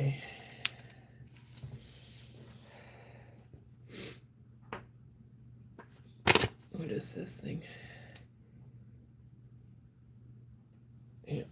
Okay. What is this thing? Yep.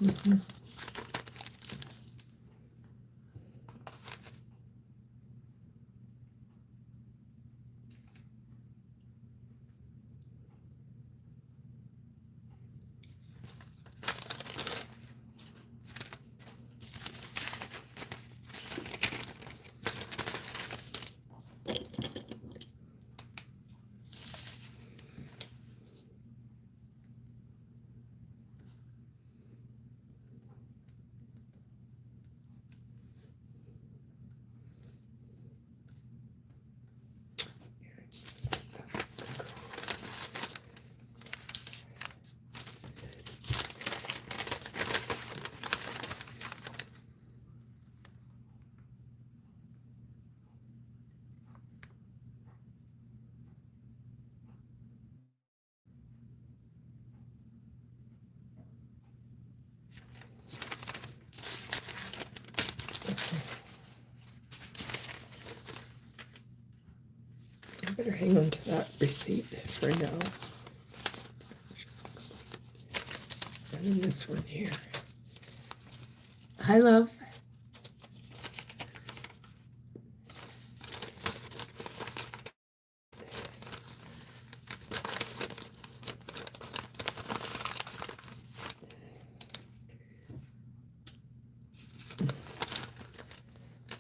Mm-hmm. I better hang on to that receipt for now. And then this one here. Hi, love.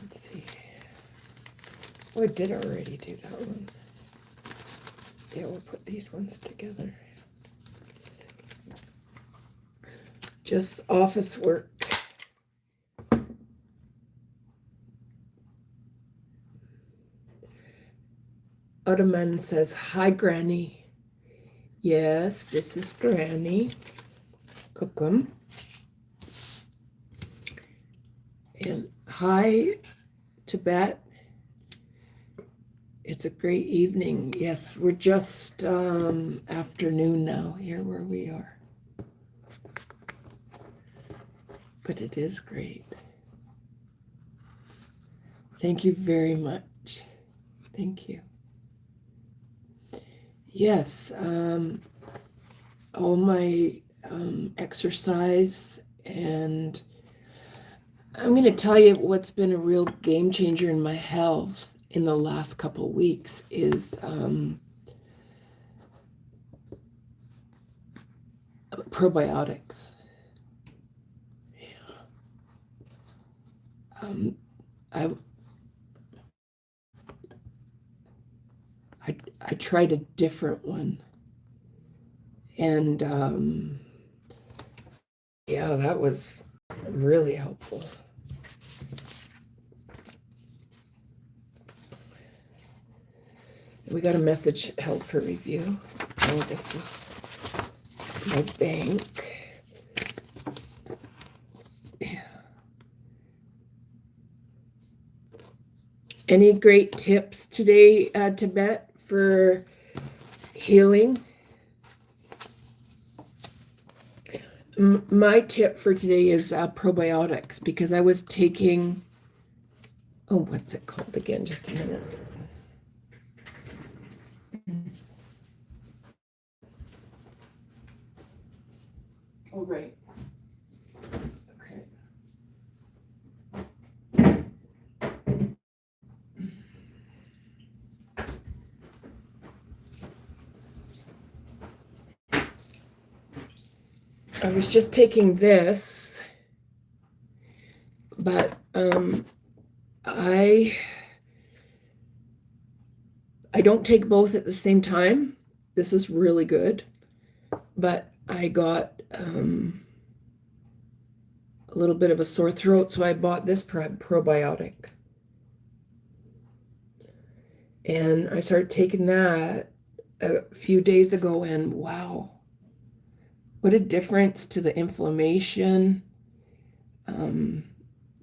Let's see. Oh, I did already do that one. Yeah, we'll put these ones together. Just office work. Ottoman says, hi, Granny. Yes, this is Granny. Kohkom. And hi, Tibet. It's a great evening. Yes, we're just afternoon now here where we are. But it is great. Thank you very much. Thank you. Yes, all my exercise, and I'm going to tell you what's been a real game changer in my health in the last couple of weeks is probiotics. I tried a different one, and yeah, that was really helpful. We got a message held for review. Oh, this is my bank. Yeah. Any great tips today, Tibet, for healing? My tip for today is probiotics, because I was taking, oh, what's it called again? Just a minute. Oh, right. Okay. I was just taking this, but I don't take both at the same time. This is really good, but I got a little bit of a sore throat, so I bought this probiotic. And I started taking that a few days ago, and wow, what a difference to the inflammation,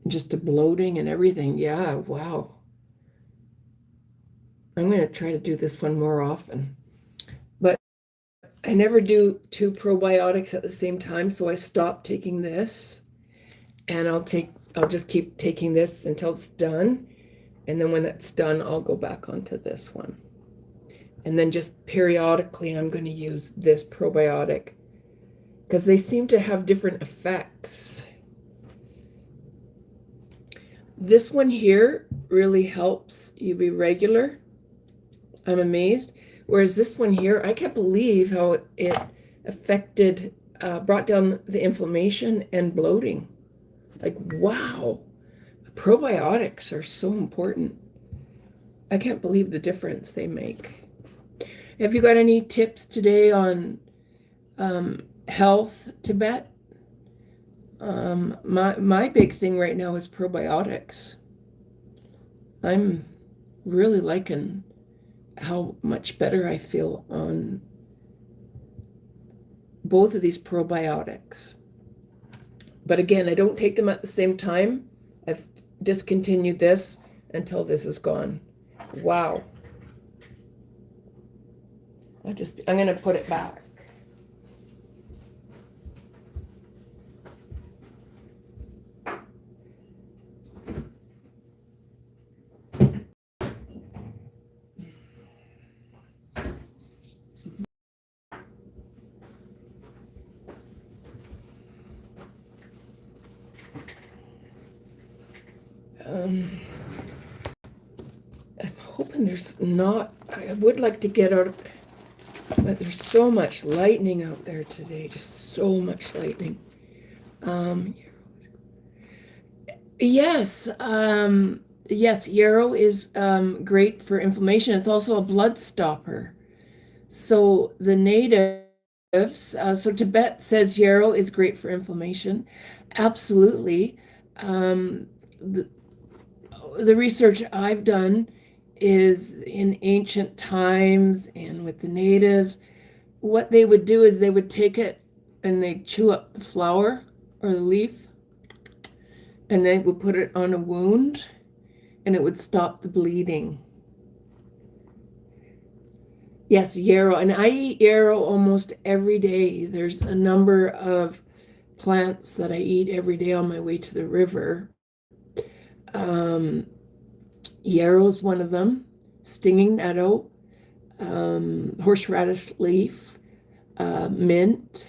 just to bloating and everything. Yeah, wow. I'm going to try to do this one more often. But I never do 2 probiotics at the same time, so I stopped taking this, and I'll just keep taking this until it's done. And then when that's done, I'll go back onto this one. And then just periodically, I'm going to use this probiotic because they seem to have different effects. This one here really helps you be regular. I'm amazed. Whereas this one here, I can't believe how it affected, brought down the inflammation and bloating. Like, wow. Probiotics are so important. I can't believe the difference they make. Have you got any tips today on health, Tibet? My big thing right now is probiotics. I'm really liking how much better I feel on both of these probiotics. But again, I don't take them at the same time. I've discontinued this until this is gone. Wow. I'm going to put it back. I'm hoping there's not, I would like to get out of, but there's so much lightning out there today, just so much lightning. Yes, yes, yarrow is great for inflammation. It's also a blood stopper. So the natives, so Tibet says yarrow is great for inflammation. Absolutely. The research I've done is in ancient times and with the natives, what they would do is they would take it and they'd chew up the flower or the leaf, and they would put it on a wound, and it would stop the bleeding. Yes, yarrow, and I eat yarrow almost every day. There's a number of plants that I eat every day on my way to the river. Yarrow's one of them, stinging nettle, horseradish leaf, mint.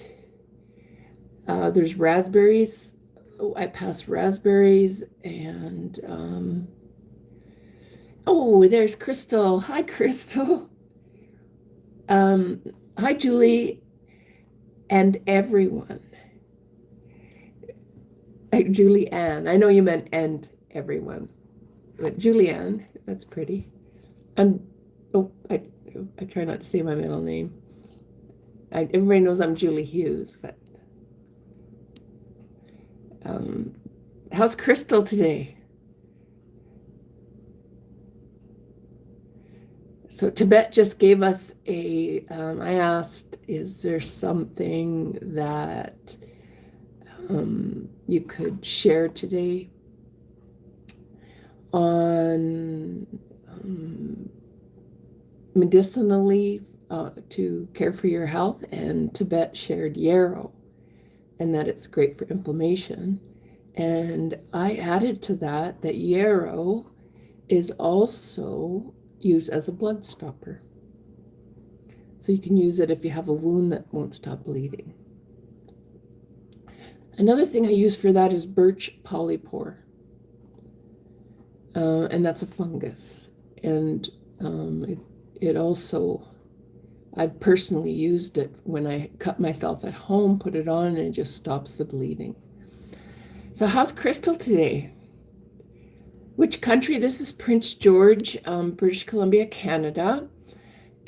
There's raspberries. Oh, I pass raspberries, and oh, there's Crystal. Hi, Crystal. Hi, Julie, and everyone. Julie Ann. I know you meant and everyone. But Julianne, that's pretty. I try not to say my middle name. Everybody knows I'm Julie Hughes, but how's Crystal today? So Tibet just gave us I asked, is there something that you could share today on medicinally to care for your health? And Tibet shared yarrow and that it's great for inflammation. And I added to that yarrow is also used as a blood stopper. So you can use it if you have a wound that won't stop bleeding. Another thing I use for that is birch polypore. And that's a fungus. And it also, I've personally used it when I cut myself at home, put it on, and it just stops the bleeding. So how's Crystal today? Which country? This is Prince George, British Columbia, Canada.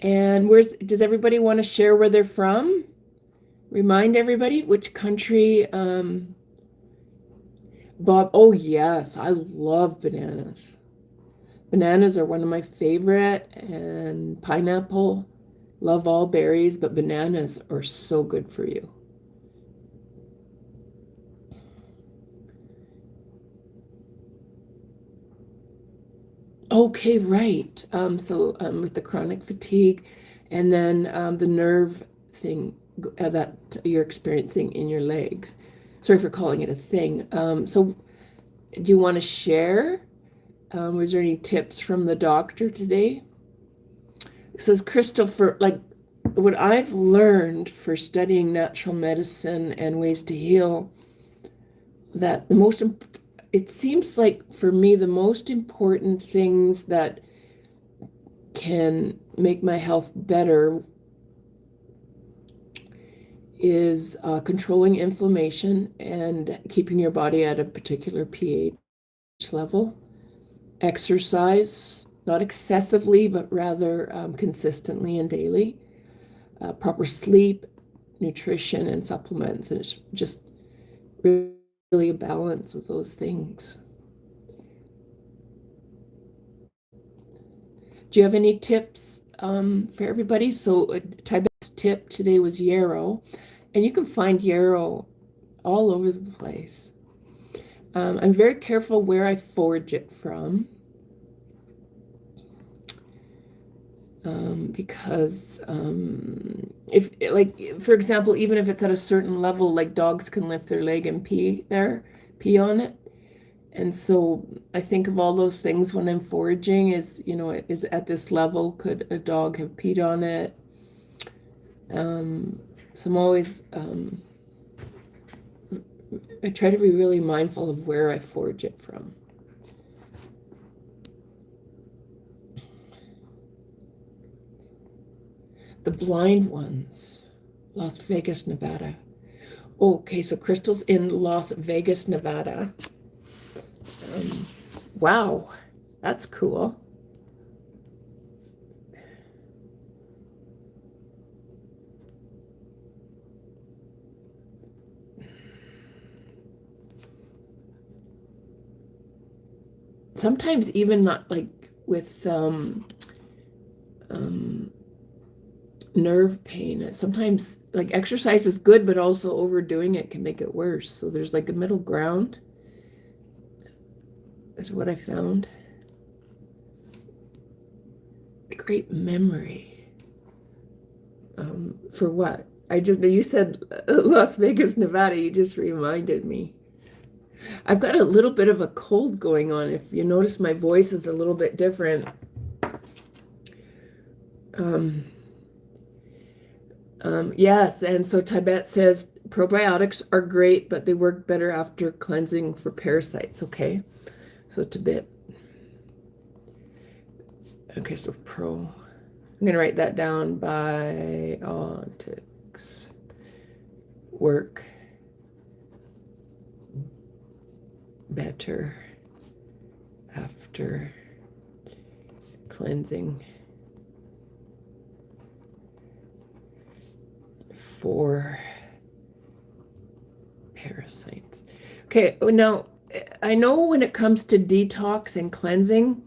And does everybody want to share where they're from? Remind everybody which country Bob, oh yes, I love bananas. Bananas are one of my favorite, and pineapple. Love all berries, but bananas are so good for you. Okay, right. So with the chronic fatigue, and then the nerve thing that you're experiencing in your legs. Sorry for calling it a thing. So do you want to share? Was there any tips from the doctor today? It says Crystal, for like what I've learned for studying natural medicine and ways to heal, that the most it seems like for me the most important things that can make my health better is controlling inflammation and keeping your body at a particular pH level. Exercise, not excessively, but rather consistently and daily. Proper sleep, nutrition, and supplements. And it's just really a balance of those things. Do you have any tips for everybody? So Tibet's tip today was yarrow, and you can find yarrow all over the place. I'm very careful where I forage it from, because if, like, for example, even if it's at a certain level, like dogs can lift their leg and pee on it. And so I think of all those things when I'm foraging is, is at this level, could a dog have peed on it? So I'm always, I try to be really mindful of where I forage it from. The blind ones, Las Vegas, Nevada. Okay, so Crystal's in Las Vegas, Nevada. Wow, that's cool. Sometimes even not like with nerve pain. Sometimes like exercise is good, but also overdoing it can make it worse. So there's like a middle ground, is what I found. A great memory. For what? You said Las Vegas, Nevada, you just reminded me. I've got a little bit of a cold going on. If you notice, my voice is a little bit different. Yes, and so Tibet says probiotics are great, but they work better after cleansing for parasites. Okay, so Tibet. Okay, so I'm going to write that down. Biotics work better after cleansing for parasites. Okay, now I know when it comes to detox and cleansing,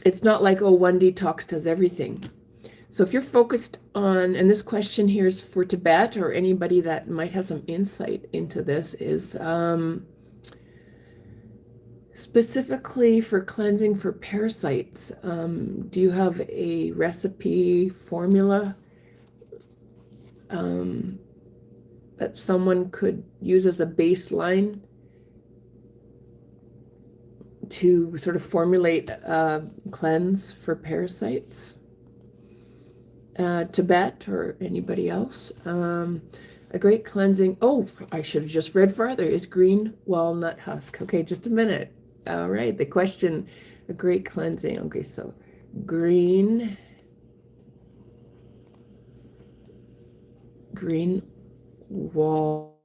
it's not like, oh, one detox does everything. So if you're focused on, and this question here is for Tibet or anybody that might have some insight into this, is specifically for cleansing for parasites. Do you have a recipe formula that someone could use as a baseline to sort of formulate a cleanse for parasites? Tibet or anybody else. A great cleansing. Oh, I should have just read farther. Is green walnut husk. Okay, just a minute. All right, the question, a great cleansing. Okay, so green walnut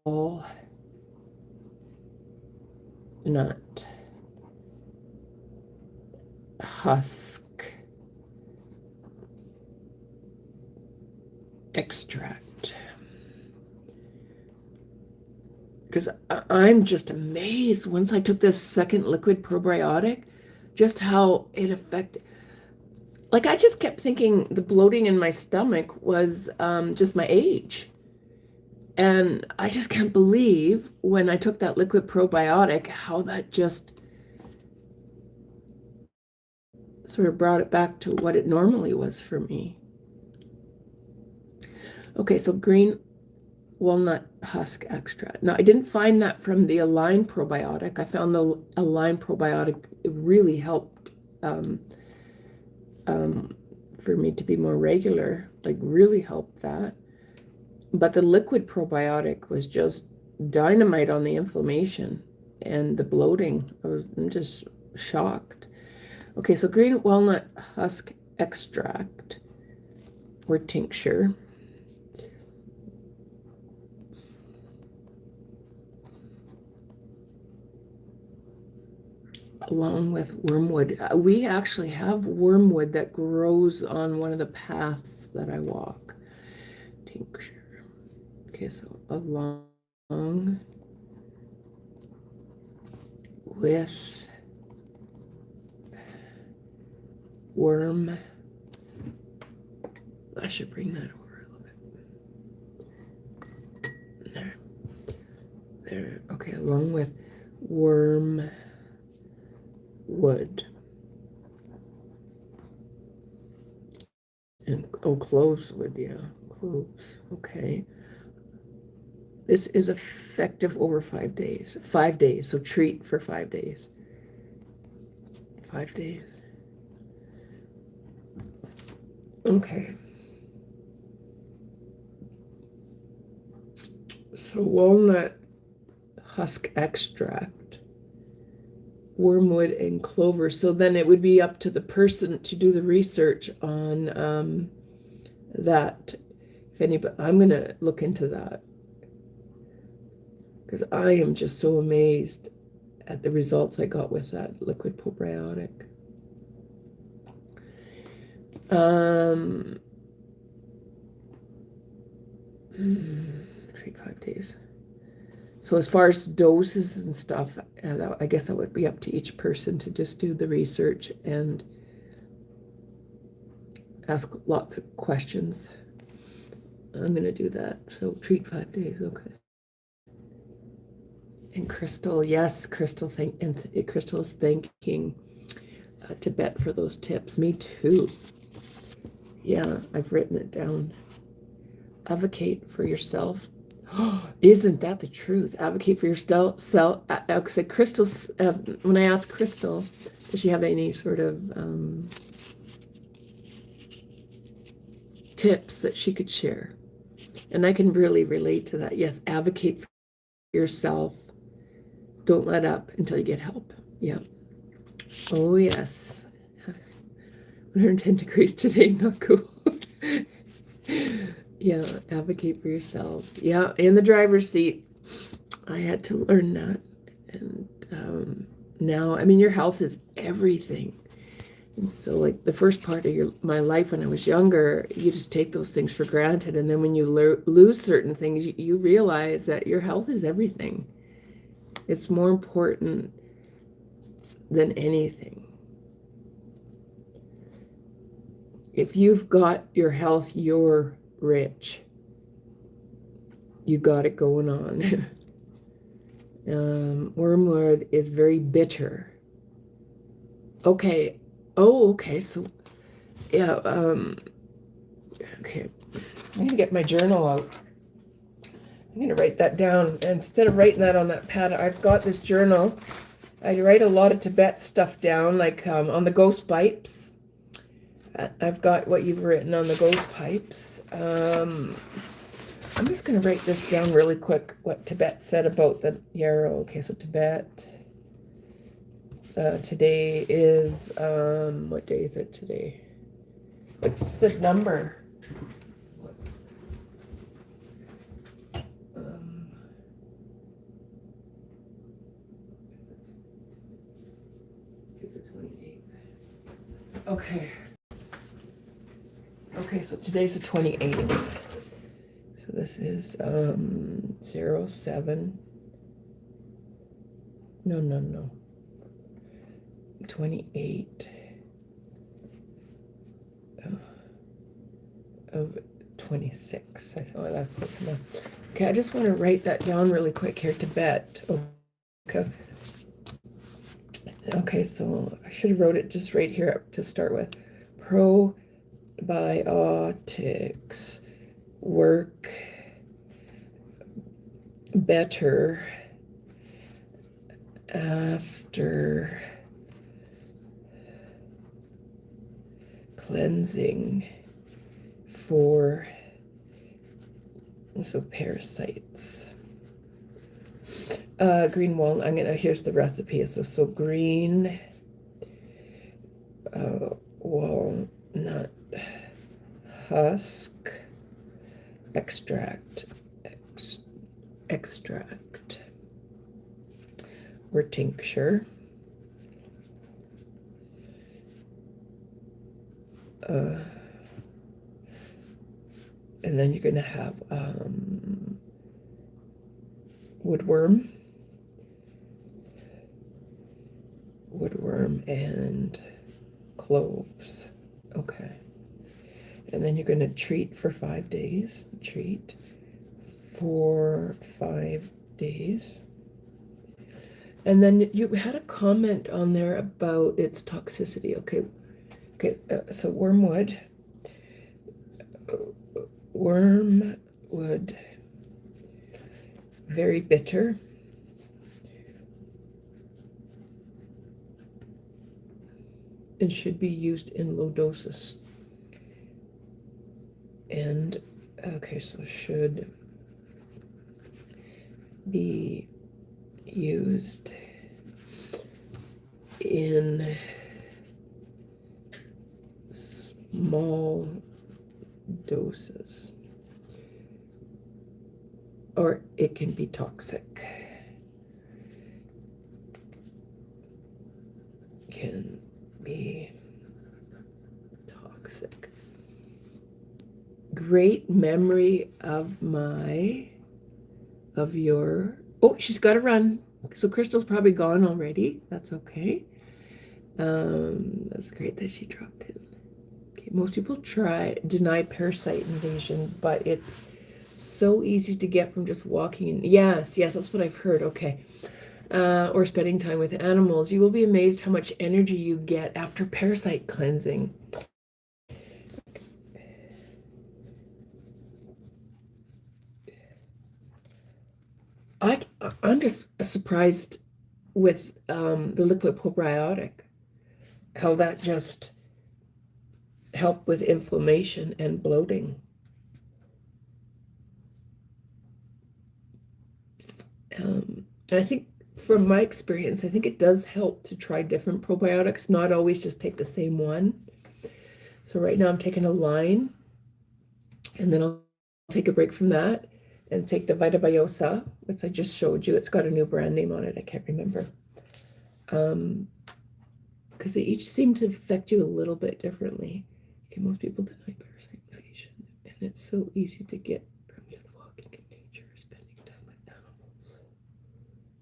husk extract. because I'm just amazed once I took this second liquid probiotic, just how it affected. Like, I just kept thinking the bloating in my stomach was just my age. And I just can't believe when I took that liquid probiotic, how that just sort of brought it back to what it normally was for me. Okay, so green walnut husk extract. Now, I didn't find that from the Align probiotic. I found the Align probiotic really helped for me to be more regular, like really helped that. But the liquid probiotic was just dynamite on the inflammation and the bloating. I'm just shocked. Okay, so green walnut husk extract or tincture. Along with wormwood. We actually have wormwood that grows on one of the paths that I walk. Tincture. Okay, so along with worm. I should bring that over a little bit. There. Okay, along with worm wood and cloves wood, yeah, cloves. Okay, this is effective over 5 days. 5 days, so treat for 5 days. 5 days. Okay. So walnut husk extract, wormwood, and clover. So then it would be up to the person to do the research on that. If anybody, I'm gonna look into that because I am just so amazed at the results I got with that liquid probiotic. Treat 5 days. So as far as doses and stuff, I guess that would be up to each person to just do the research and ask lots of questions. I'm going to do that. So treat 5 days, okay. And Crystal, yes, Crystal, Crystal is thanking Tibet for those tips. Me too. Yeah, I've written it down. Advocate for yourself. Isn't that the truth? Advocate for yourself. Crystal's. When I asked Crystal, does she have any sort of tips that she could share? And I can really relate to that. Yes, advocate for yourself. Don't let up until you get help. Yeah. Oh yes. 110 degrees today. Not cool. Yeah, advocate for yourself. Yeah, in the driver's seat. I had to learn that. And now, I mean, your health is everything. And so, like, the first part of my life when I was younger, you just take those things for granted. And then when you lose certain things, you realize that your health is everything. It's more important than anything. If you've got your health, you're rich. You got it going on. Wormwood is very bitter. Okay. Oh, okay. So, yeah. Okay. I'm gonna get my journal out. I'm gonna write that down. And instead of writing that on that pad, I've got this journal. I write a lot of Tibet stuff down, like on the ghost pipes. I've got what you've written on the ghost pipes. I'm just going to write this down really quick, what Tibet said about the yarrow. Okay, so Tibet. Today is, what day is it today? What's the number? It's the 28th. Okay. Okay, so today's the 28th. So this is 07. No. 28 of 26. Oh, that's close enough. Okay, I just want to write that down really quick here. Tibet. Okay. Okay, so I should have wrote it just right here to start with. Probiotics work better after cleansing for parasites. Green walnut. Here's the recipe. So green walnut husk extract or tincture. And then you're going to have woodworm and cloves. Okay. And then you're going to treat for 5 days. Treat for 5 days. And then you had a comment on there about its toxicity. Okay. So wormwood, very bitter. It should be used in low doses. And okay, so should be used in small doses, or it can be toxic. Can be toxic. Great memory of your, oh, she's got to run. So Crystal's probably gone already. That's okay. That's great that she dropped in. Okay, most people deny parasite invasion, but it's so easy to get from just walking in. Yes, that's what I've heard. Okay. Or spending time with animals. You will be amazed how much energy you get after parasite cleansing. I'm just surprised with the liquid probiotic, how that just helped with inflammation and bloating. And I think from my experience, I think it does help to try different probiotics, not always just take the same one. So right now I'm taking a line, and then I'll take a break from that and take the Vitabiosa, which I just showed you. It's got a new brand name on it. I can't remember. Because they each seem to affect you a little bit differently. Okay, most people deny parasite invasion, and it's so easy to get from just walking in nature, spending time with animals.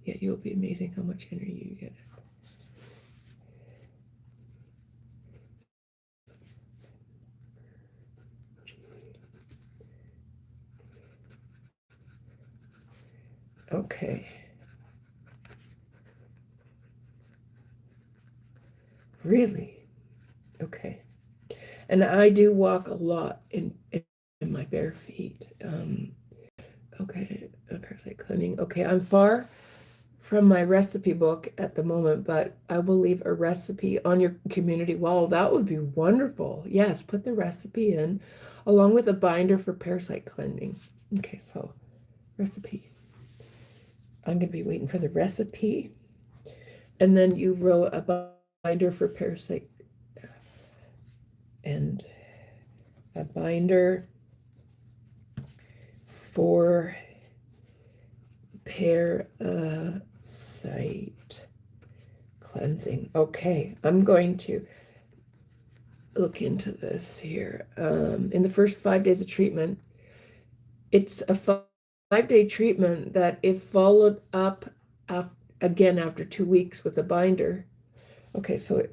Yeah, you'll be amazing how much energy you get. Okay. Really? Okay. And I do walk a lot in my bare feet. Okay, parasite cleaning. Okay, I'm far from my recipe book at the moment, but I will leave a recipe on your community wall. That would be wonderful. Yes, put the recipe in along with a binder for parasite cleansing. Okay, so recipe. I'm going to be waiting for the recipe. And then you wrote a binder for parasite and a binder for parasite cleansing. Okay, I'm going to look into this here. In the first 5 days of treatment, it's a 5-day treatment that if followed up again after 2 weeks with a binder. Okay, so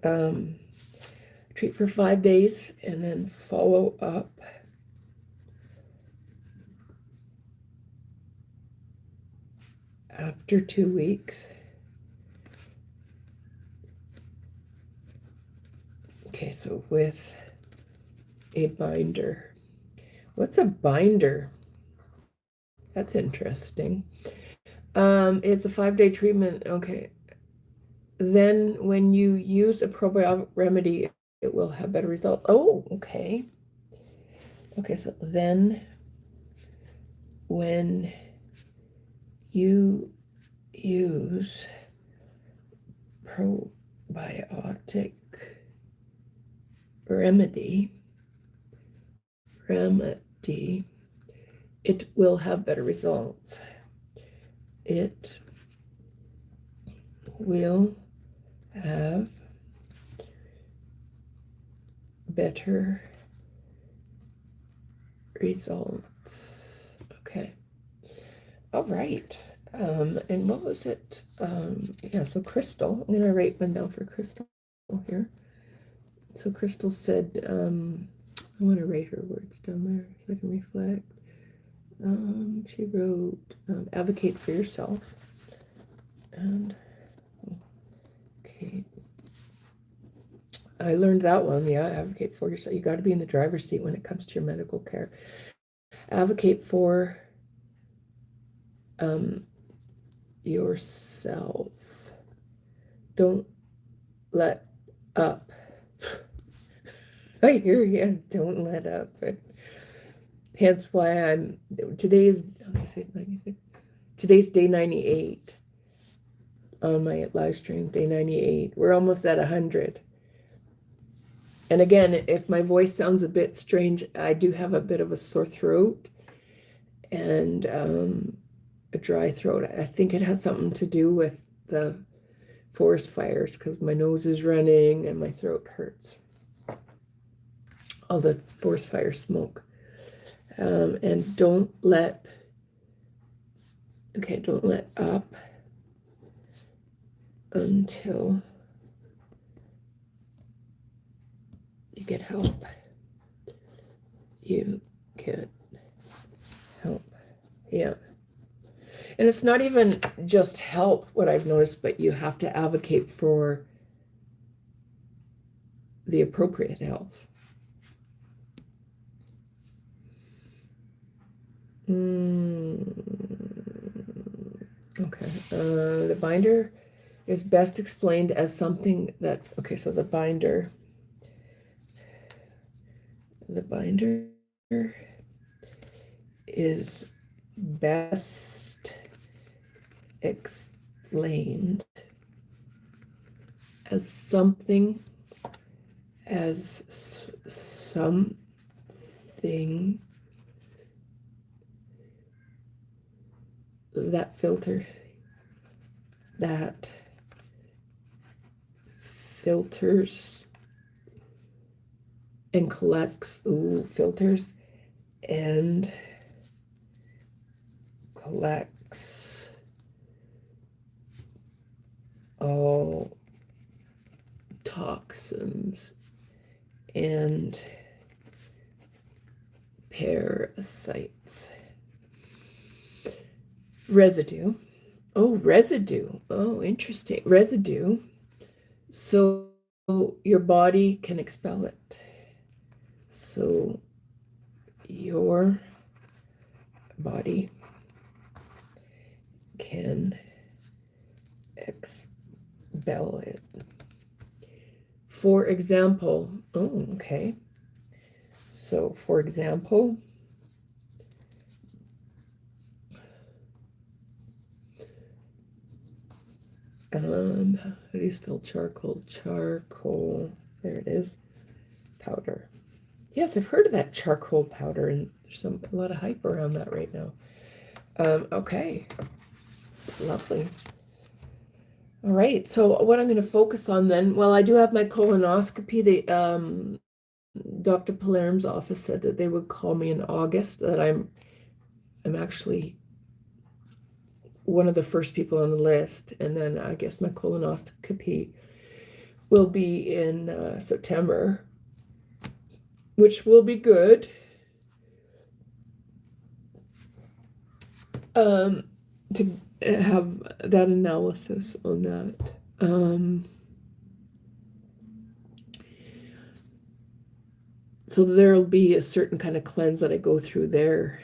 treat for 5 days and then follow up after 2 weeks. Okay, so with a binder. What's a binder? That's interesting. It's a 5-day treatment. Okay. Then when you use a probiotic remedy, it will have better results. Oh, okay. Okay, so then when you use probiotic remedy, it will have better results. It will have better results. Okay. All right. And what was it? Yeah, so Crystal, I'm going to write one down for Crystal here. So Crystal said, I want to write her words down there so I can reflect. She wrote, advocate for yourself. And, okay. I learned that one. Yeah, advocate for yourself. You got to be in the driver's seat when it comes to your medical care. Advocate for yourself. Don't let up. I hear you. Don't let up. Hence why today's day 98 on my live stream, day 98. We're almost at 100. And again, if my voice sounds a bit strange, I do have a bit of a sore throat and a dry throat. I think it has something to do with the forest fires because my nose is running and my throat hurts. All the forest fire smoke. And don't let up until you get help. You get help. Yeah. And it's not even just help, what I've noticed, but you have to advocate for the appropriate help. Okay. The binder is best explained as something that, okay, so the binder is best explained as something that filters and filters and collects all toxins and parasites. Residue. Oh, interesting. Residue. So your body can expel it. So your body can expel it. For example, okay. So for example, how do you spell charcoal? Charcoal, there it is, powder. Yes, I've heard of that charcoal powder, and there's a lot of hype around that right now. Okay, lovely. All right, so what I'm going to focus on then, well, I do have my colonoscopy. Dr. Palermo's office said that they would call me in August, that I'm actually one of the first people on the list. And then I guess my colonoscopy will be in September, which will be good. To have that analysis on that. So there'll be a certain kind of cleanse that I go through there.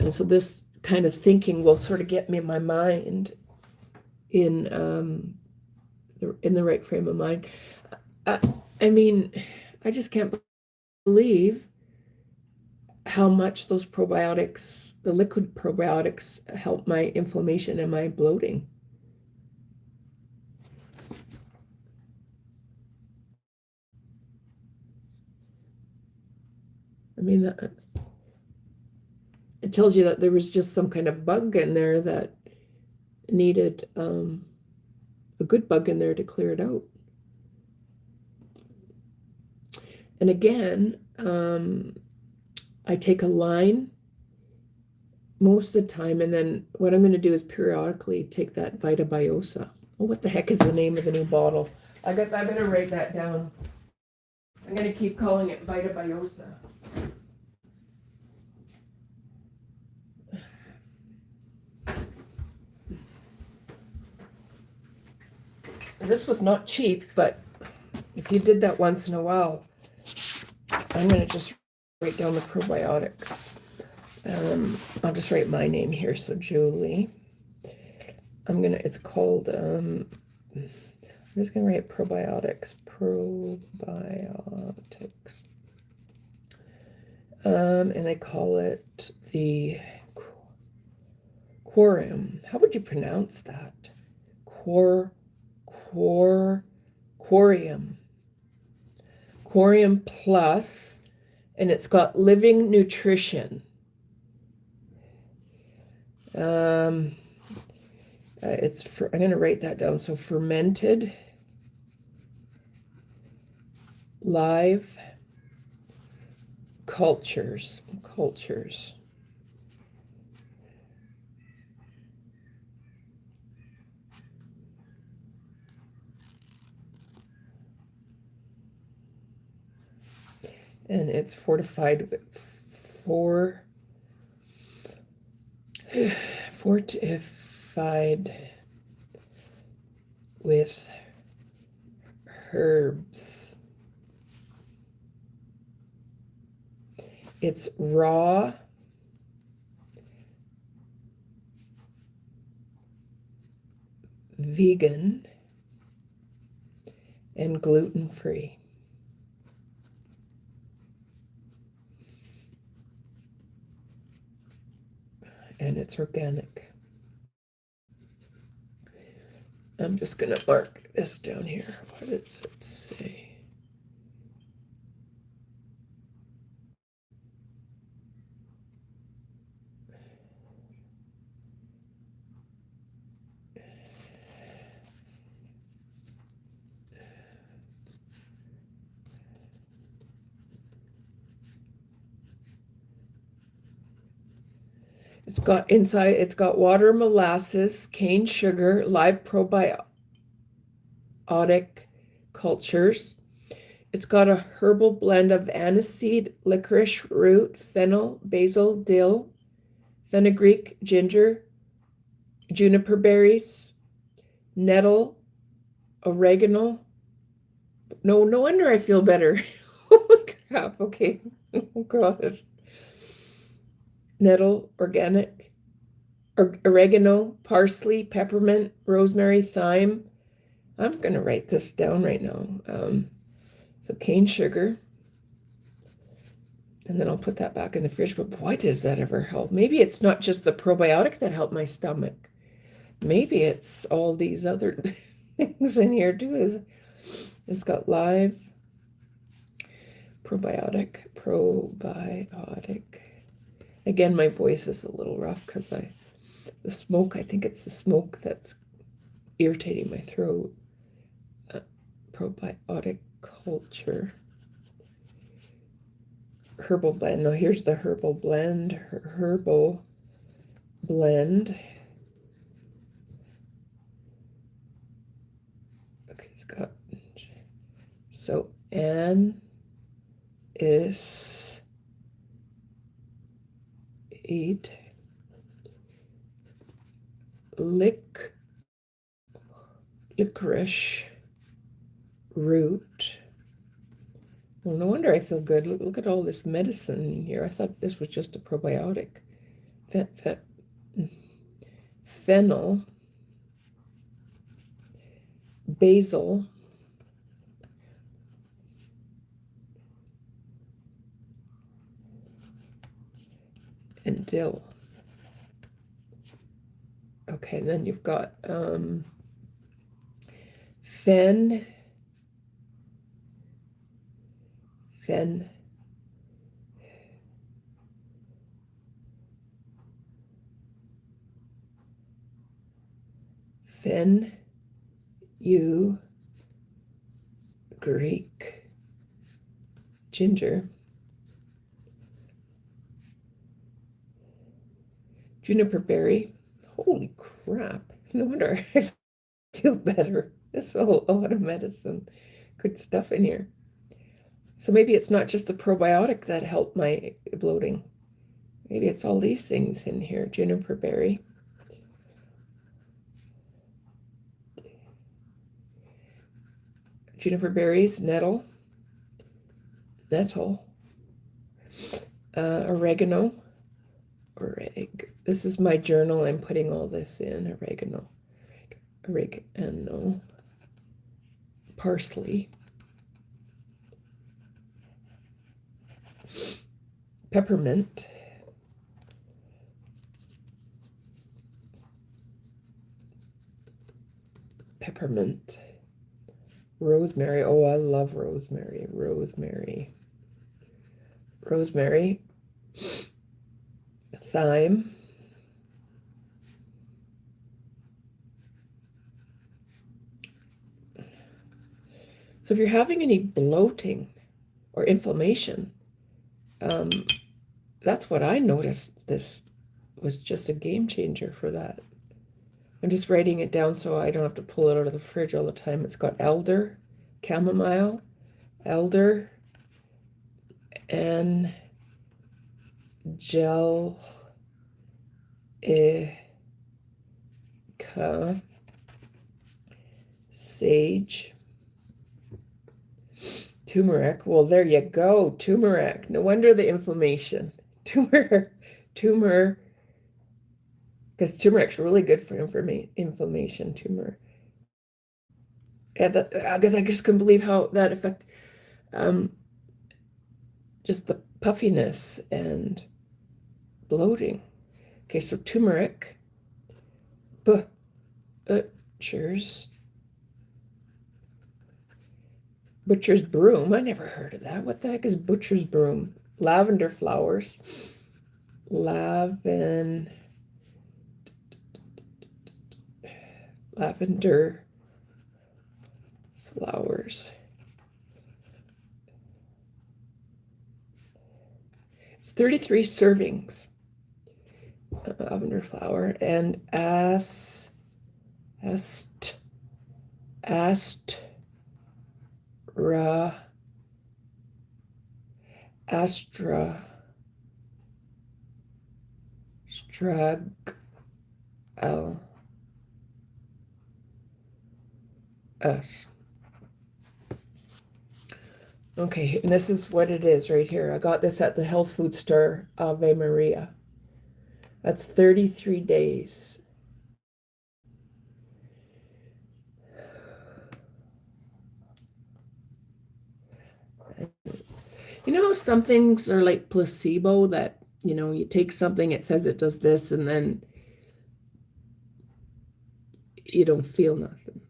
And so this kind of thinking will sort of get me in my mind in the right frame of mind. I mean, I just can't believe how much those probiotics, the liquid probiotics, help my inflammation and my bloating. I mean, it tells you that there was just some kind of bug in there that needed a good bug in there to clear it out. And again, I take a line most of the time, and then what I'm going to do is periodically take that Vitabiosa. Oh, what the heck is the name of the new bottle? I better write that down. I'm going to keep calling it Vitabiosa. This was not cheap, but if you did that once in a while, I'm going to just write down the probiotics. I'll just write my name here. So Julie, it's called, I'm just going to write probiotics. And they call it the Quoriom. How would you pronounce that? Quoriom. Quoriom Plus, and it's got living nutrition. I'm going to write that down. So Fermented Live-Cultures. And it's fortified with herbs. It's raw, vegan, and gluten-free. And it's organic. I'm just going to mark this down here. What does it say? It's got water, molasses, cane sugar, live probiotic cultures. It's got a herbal blend of aniseed, licorice root, fennel, basil, dill, fenugreek, ginger, juniper berries, nettle, oregano. No wonder I feel better. Oh crap, okay. Oh gosh. Nettle, oregano, parsley, peppermint, rosemary, thyme. I'm going to write this down right now. So cane sugar. And then I'll put that back in the fridge. But boy, does that ever help. Maybe it's not just the probiotic that helped my stomach. Maybe it's all these other things in here too. It's got live probiotic. Again, my voice is a little rough because the smoke, I think it's the smoke that's irritating my throat. Probiotic culture. Herbal blend. Now here's the herbal blend. Herbal Blend. Okay, it's got, so Aniseed, licorice root. Well, no wonder I feel good. Look at all this medicine in here. I thought this was just a probiotic. Fennel, Basil, and Dill. Okay, then you've got Fennel, Fenugreek, ginger, Juniper berry. Holy crap. No wonder I feel better. There's a lot of medicine. Good stuff in here. So maybe it's not just the probiotic that helped my bloating. Maybe it's all these things in here. Juniper berry. Juniper berries, nettle, oregano, this is my journal. I'm putting all this in. Oregano, parsley, peppermint, rosemary. Oh, I love rosemary. Thyme, so if you're having any bloating or inflammation, that's what I noticed. This was just a game changer for that. I'm just writing it down so I don't have to pull it out of the fridge all the time. It's got elder, chamomile, and Angelica, sage, Tumeric. Well, there you go. Tumeric. No wonder the inflammation. Tumor, because turmeric's really good for inflammation. Tumor. Yeah, I guess I just couldn't believe how that affect just the puffiness and bloating. Okay, so turmeric, butcher's broom. I never heard of that. What the heck is butcher's broom? Lavender flowers. Lavender flowers. It's 33 servings. Lavender flower and Astragalus. Okay, and this is what it is right here. I got this at the health food store, Ave Maria. That's 33 days. You know how some things are like placebo, that, you know, you take something, it says it does this, and then you don't feel nothing.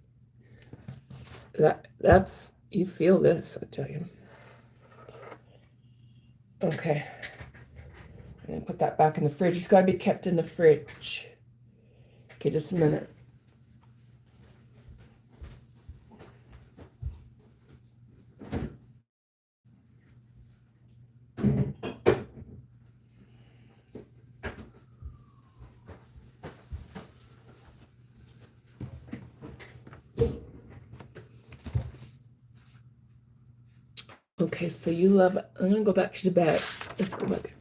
That's, you feel this, I tell you. Okay. I'm going to put that back in the fridge. It's got to be kept in the fridge. Okay, just a minute. Okay, so you love, I'm going to go back to Tibet. Let's go back.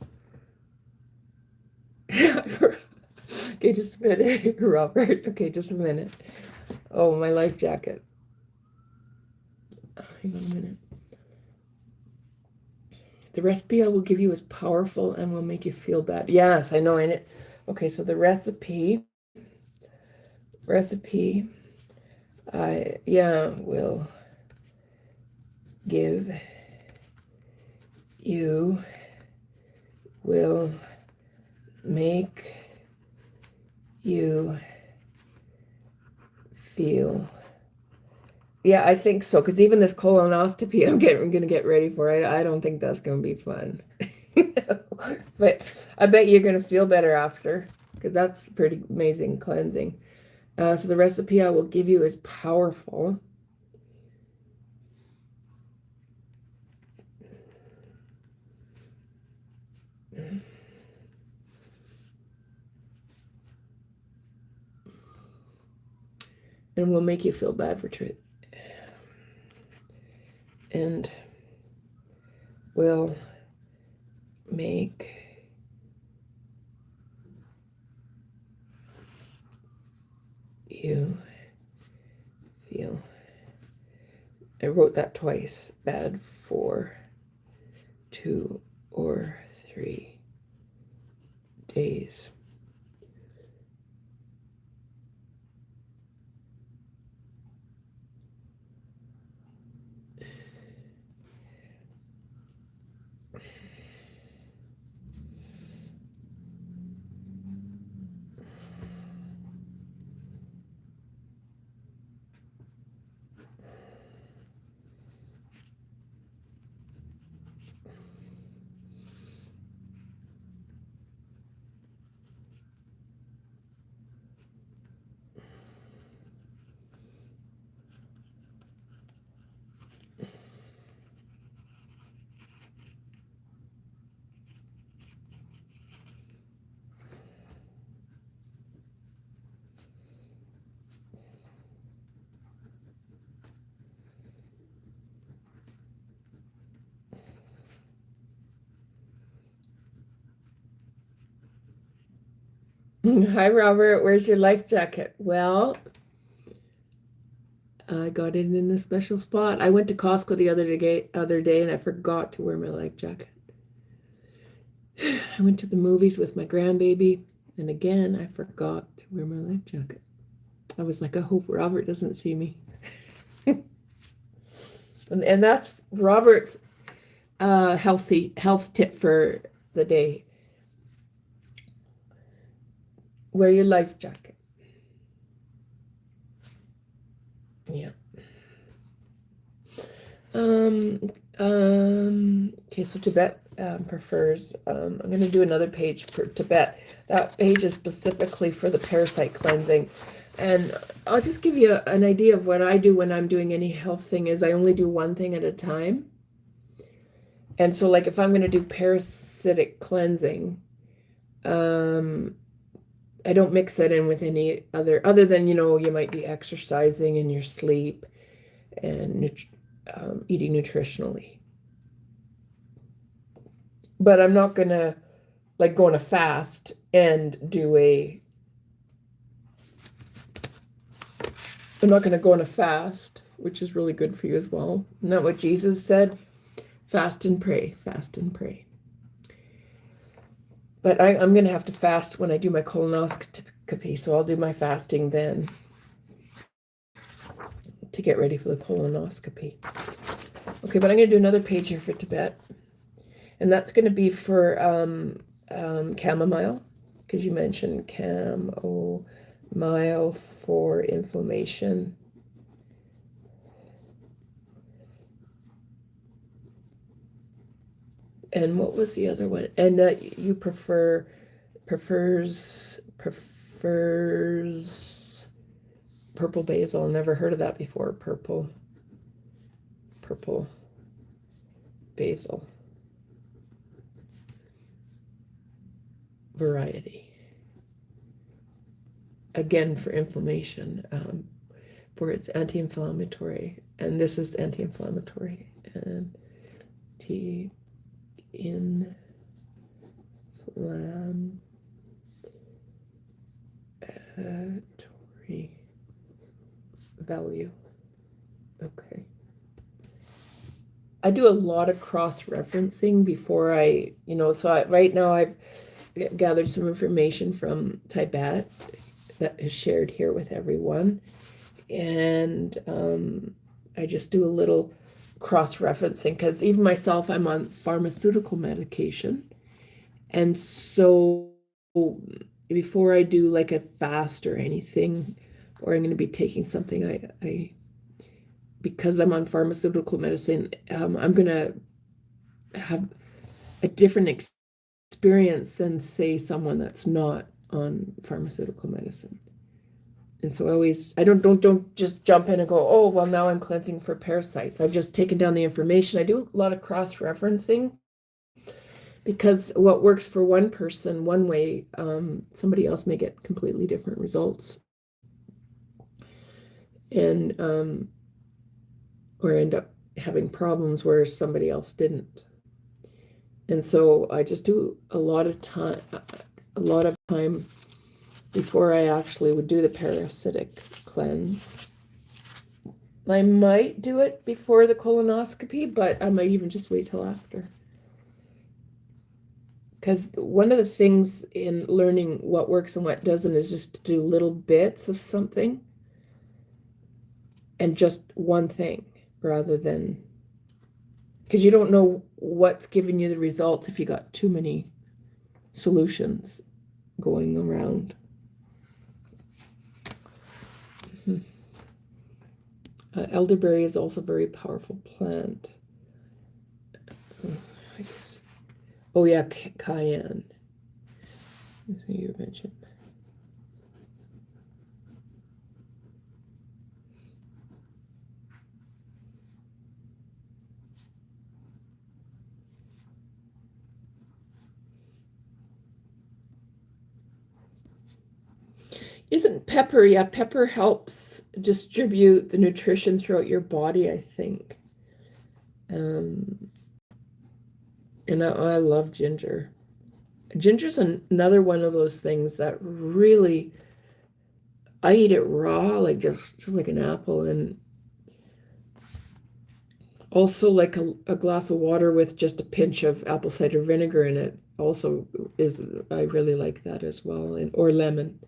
Okay, just a minute, Robert. Okay, just a minute. Oh, my life jacket. Hang on a minute. The recipe I will give you is powerful and will make you feel bad. Yes, I know. In it. Okay, so the recipe, will give you, will make you feel. Yeah, I think so. Because even this colonoscopy, I'm going to get ready for it. I don't think that's going to be fun. But I bet you're going to feel better after, because that's pretty amazing cleansing. So the recipe I will give you is powerful. And will make you feel bad for truth. And will make you feel. I wrote that twice. Bad for 2 or 3 days. Hi, Robert. Where's your life jacket? Well, I got it in a special spot. I went to Costco the other day and I forgot to wear my life jacket. I went to the movies with my grandbaby, and again, I forgot to wear my life jacket. I was like, I hope Robert doesn't see me. and that's Robert's health tip for the day. Wear your life jacket. Yeah. Okay, so Tibet prefers, I'm going to do another page for Tibet. That page is specifically for the parasite cleansing. And I'll just give you an idea of what I do when I'm doing any health thing is I only do one thing at a time. And so like if I'm going to do parasitic cleansing, I don't mix that in with any other than, you might be exercising in your sleep and eating nutritionally. But I'm not going to like go on a fast and I'm not going to go on a fast, which is really good for you as well. Isn't that what Jesus said? Fast and pray, fast and pray. But I'm going to have to fast when I do my colonoscopy, so I'll do my fasting then to get ready for the colonoscopy. Okay, but I'm going to do another page here for Tibet. And that's going to be for chamomile, because you mentioned chamomile for inflammation. And what was the other one? And you prefers purple basil. Never heard of that before. Purple basil variety. Again, for inflammation, for its anti-inflammatory, and this is anti-inflammatory. And anti-inflammatory value. Okay. I do a lot of cross-referencing before I, right now I've gathered some information from Tibet that is shared here with everyone. And I just do a little cross-referencing because even myself, I'm on pharmaceutical medication. And so before I do like a fast or anything, or I'm going to be taking something, I because I'm on pharmaceutical medicine, I'm going to have a different experience than, say, someone that's not on pharmaceutical medicine. And so I don't just jump in and go, oh, well, now I'm cleansing for parasites. I've just taken down the information. I do a lot of cross-referencing because what works for one person one way, somebody else may get completely different results. And or end up having problems where somebody else didn't. And so I just do a lot of time before I actually would do the parasitic cleanse. I might do it before the colonoscopy, but I might even just wait till after. Because one of the things in learning what works and what doesn't is just to do little bits of something and just one thing rather than, because you don't know what's giving you the results if you got too many solutions going around. Elderberry is also a very powerful plant. I guess. Oh yeah, cayenne. You mentioned. Isn't pepper? Yeah, pepper helps distribute the nutrition throughout your body, I think. And I love ginger. Ginger's another one of those things that really, I eat it raw, like just like an apple, and also like a glass of water with just a pinch of apple cider vinegar in it also is, I really like that as well, or lemon.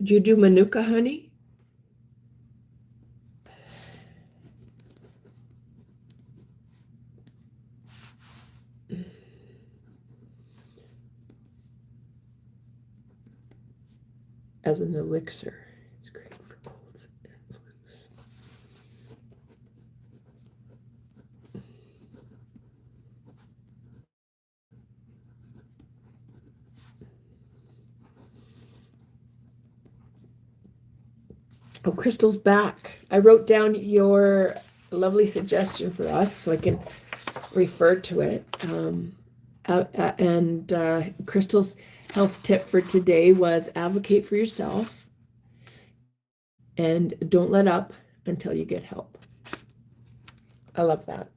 Do you do manuka honey? As an elixir. It's great for colds and flus. Oh, Crystal's back. I wrote down your lovely suggestion for us so I can refer to it. Crystal's health tip for today was advocate for yourself and don't let up until you get help. I love that.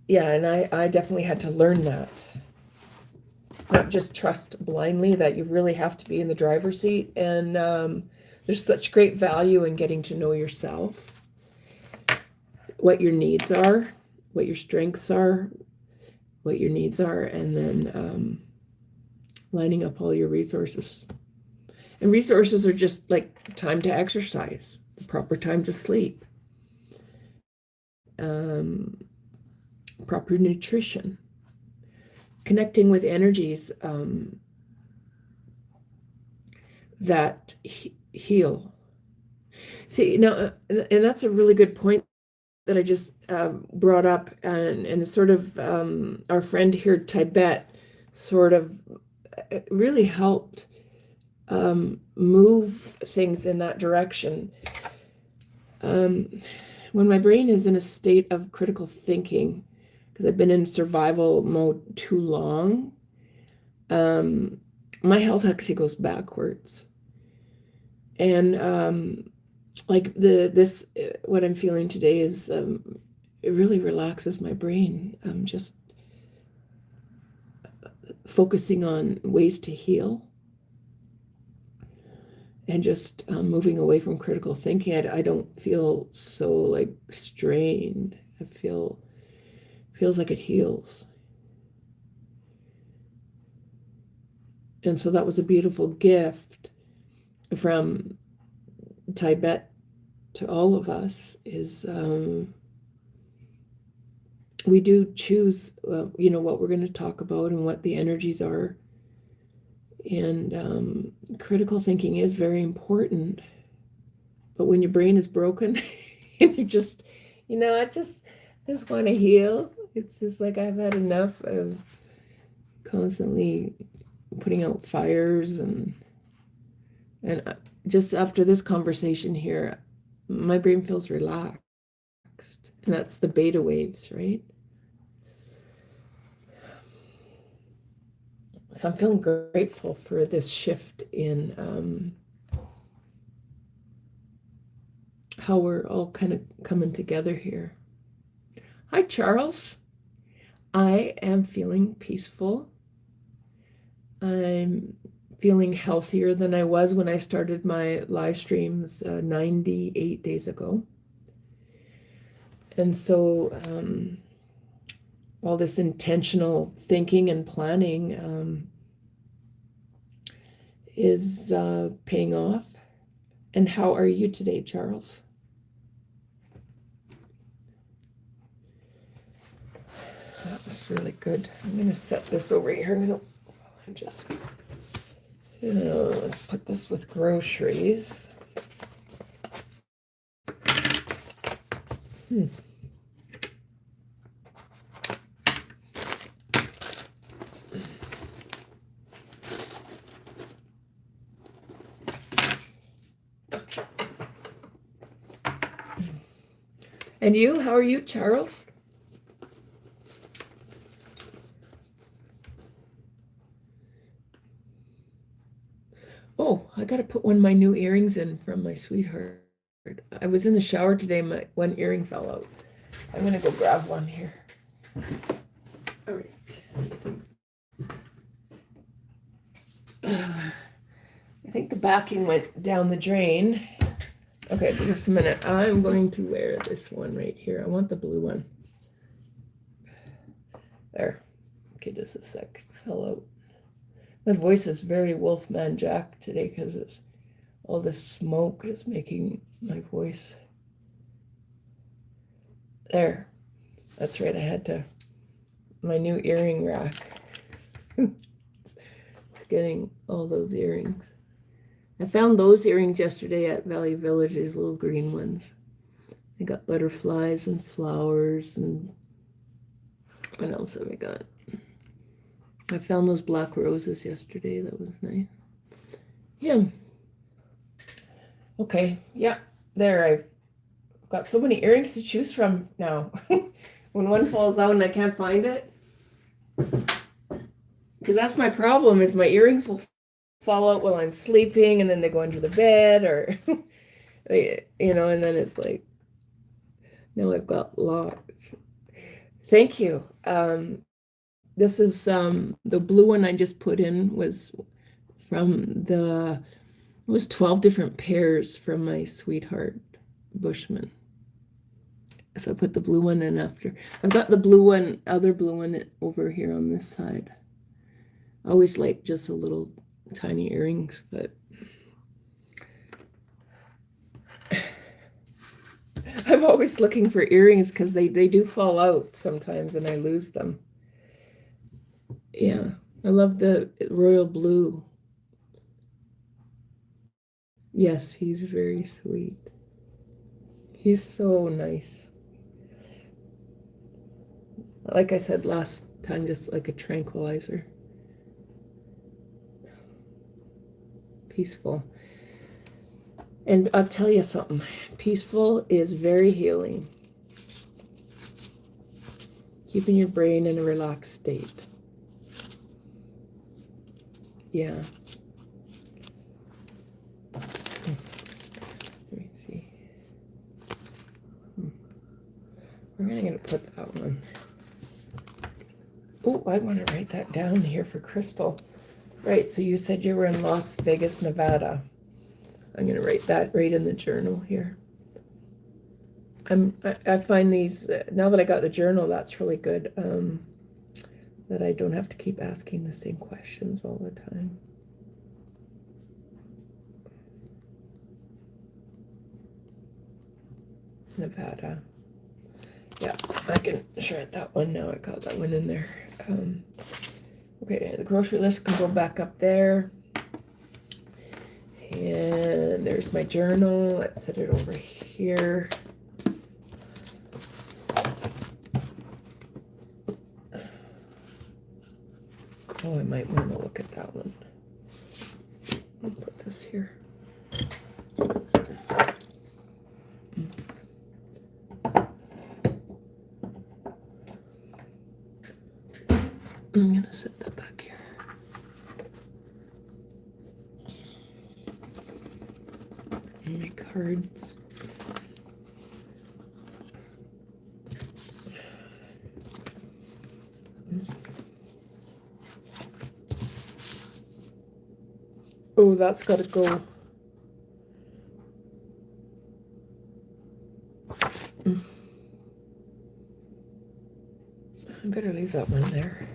Yeah, and I definitely had to learn that. Not just trust blindly, that you really have to be in the driver's seat. And there's such great value in getting to know yourself, what your needs are, what your strengths are, what your needs are, and then lining up all your resources. And resources are just like time to exercise, the proper time to sleep, proper nutrition, connecting with energies that heal. See, now, and that's a really good point that I just brought up, and sort of our friend here, Tibet, sort of really helped move things in that direction. When my brain is in a state of critical thinking, because I've been in survival mode too long, my health actually goes backwards. And like what I'm feeling today is it really relaxes my brain. Just focusing on ways to heal and just moving away from critical thinking. I don't feel so like strained. Feels like it heals. And so that was a beautiful gift from Tibet to all of us is we do choose, what we're going to talk about and what the energies are. And critical thinking is very important. But when your brain is broken and you just, I just want to heal. It's just like I've had enough of constantly putting out fires and just after this conversation here, my brain feels relaxed. And that's the beta waves, right? So I'm feeling grateful for this shift in how we're all kind of coming together here. Hi, Charles. I am feeling peaceful. I'm feeling healthier than I was when I started my live streams 98 days ago. And so all this intentional thinking and planning is paying off. And how are you today, Charles? That was really good. I'm going to set this over here. Let's put this with groceries. And you, how are you, Charles? Oh, I got to put one of my new earrings in from my sweetheart. I was in the shower today, my one earring fell out. I'm going to go grab one here. All right. I think the backing went down the drain. Okay, so just a minute. I'm going to wear this one right here. I want the blue one. There. Okay, just a sec. Fell out. My voice is very Wolfman Jack today because all this smoke is making my voice. There. That's right. I had to. My new earring rack. It's getting all those earrings. I found those earrings yesterday at Valley Village, these little green ones. I got butterflies and flowers and what else have I got? I found those black roses yesterday. That was nice. Yeah. Okay. Yeah. There. I've got so many earrings to choose from now. When one falls out and I can't find it. Because that's my problem is my earrings will fall out while I'm sleeping and then they go under the bed or, and then it's like, now I've got lots. Thank you. This is the blue one I just put in was from it was 12 different pairs from my sweetheart Bushman. So I put the blue one in after. I've got the other blue one over here on this side. I always like just a little tiny earrings, but I'm always looking for earrings because they do fall out sometimes and I lose them. Yeah, I love the royal blue. Yes, he's very sweet. He's so nice. Like I said last time, just like a tranquilizer. Peaceful. And I'll tell you something. Peaceful is very healing. Keeping your brain in a relaxed state. Yeah. Let me see. Oh, I want to write that down here for Crystal. Right, so you said you were in Las Vegas, Nevada. I'm going to write that right in the journal here. I find these, now that I got the journal, that's really good, that I don't have to keep asking the same questions all the time. Nevada. Yeah, I can shred that one now. I got that one in there. Okay, the grocery list can go back up there. And there's my journal. Let's set it over here. Oh, I might want to look at that one. I'll put this here. I'm going to set that back here. My cards. Oh, that's got to go. I better leave that one there.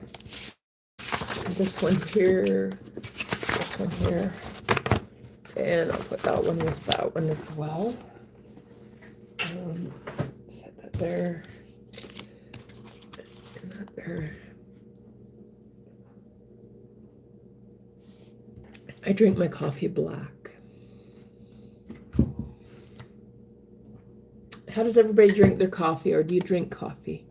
This one here, this one here, and I'll put that one with that one as well. Set that there, and that there. I drink my coffee black. How does everybody drink their coffee, or do you drink coffee?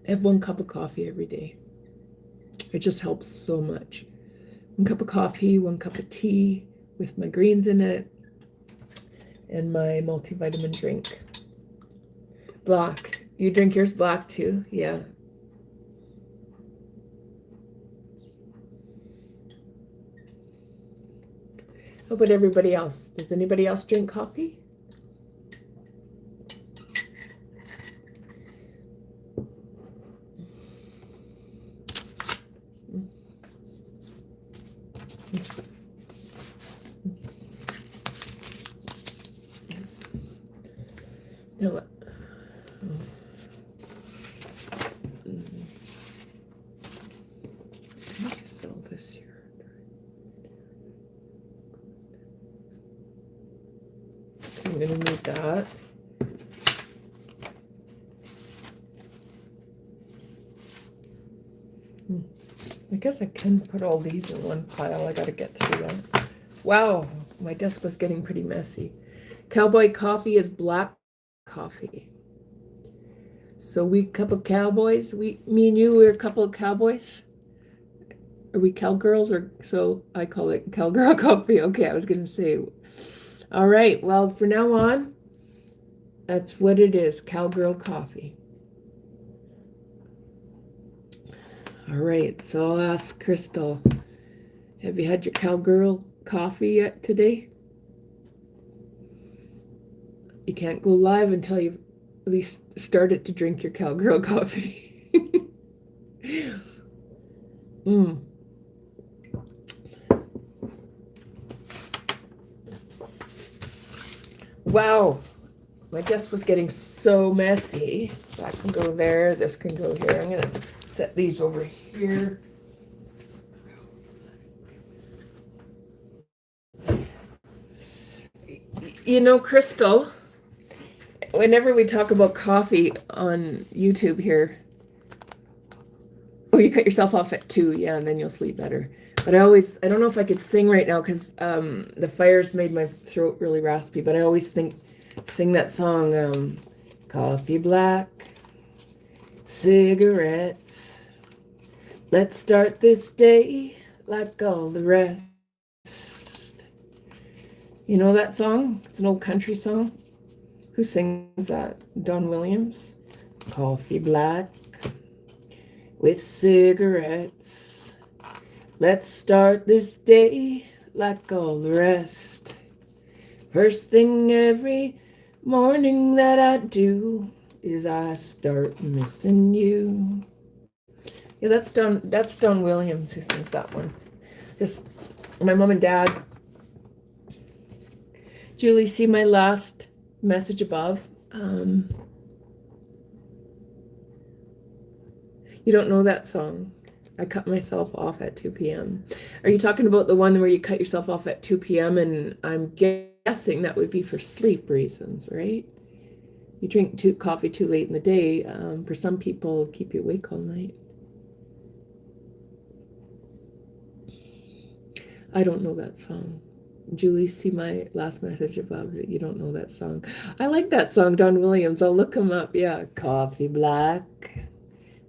I have 1 cup of coffee every day. It just helps so much. 1 cup of coffee, 1 cup of tea with my greens in it, and my multivitamin drink. Black. You drink yours black too? Yeah. How about everybody else? Does anybody else drink coffee? Now what? Let me sell this here. I'm going to need that. I guess I can put all these in one pile. I got to get through them. Wow, my desk was getting pretty messy. Cowboy coffee is black coffee. So we couple cowboys. Me and you, we're a couple of cowboys. Are we cowgirls, or so I call it cowgirl coffee? Okay, I was going to say. All right. Well, from now on, that's what it is. Cowgirl coffee. All right. So I'll ask Crystal, have you had your cowgirl coffee yet today? You can't go live until you've at least started to drink your cowgirl coffee. Wow, my desk was getting so messy. That can go there, this can go here. I'm gonna set these over here. You know, Crystal, whenever we talk about coffee on YouTube here, oh, you cut yourself off at 2, yeah, and then you'll sleep better. But I don't know if I could sing right now because the fire's made my throat really raspy, but I always sing that song, coffee black, cigarettes, let's start this day like all the rest. You know that song? It's an old country song. Who sings that? Don Williams? Coffee black with cigarettes. Let's start this day like all the rest. First thing every Morning that I do is I start missing you. Yeah, that's Don Williams who sings that one. Just my mom and dad. Julie, see my last message above? You don't know that song. I cut myself off at 2 p.m. Are you talking about the one where you cut yourself off at 2 p.m. and I'm guessing that would be for sleep reasons, right? You drink coffee too late in the day. For some people, keep you awake all night. I don't know that song. Julie, see my last message above that you don't know that song. I like that song, Don Williams. I'll look him up. Yeah, coffee black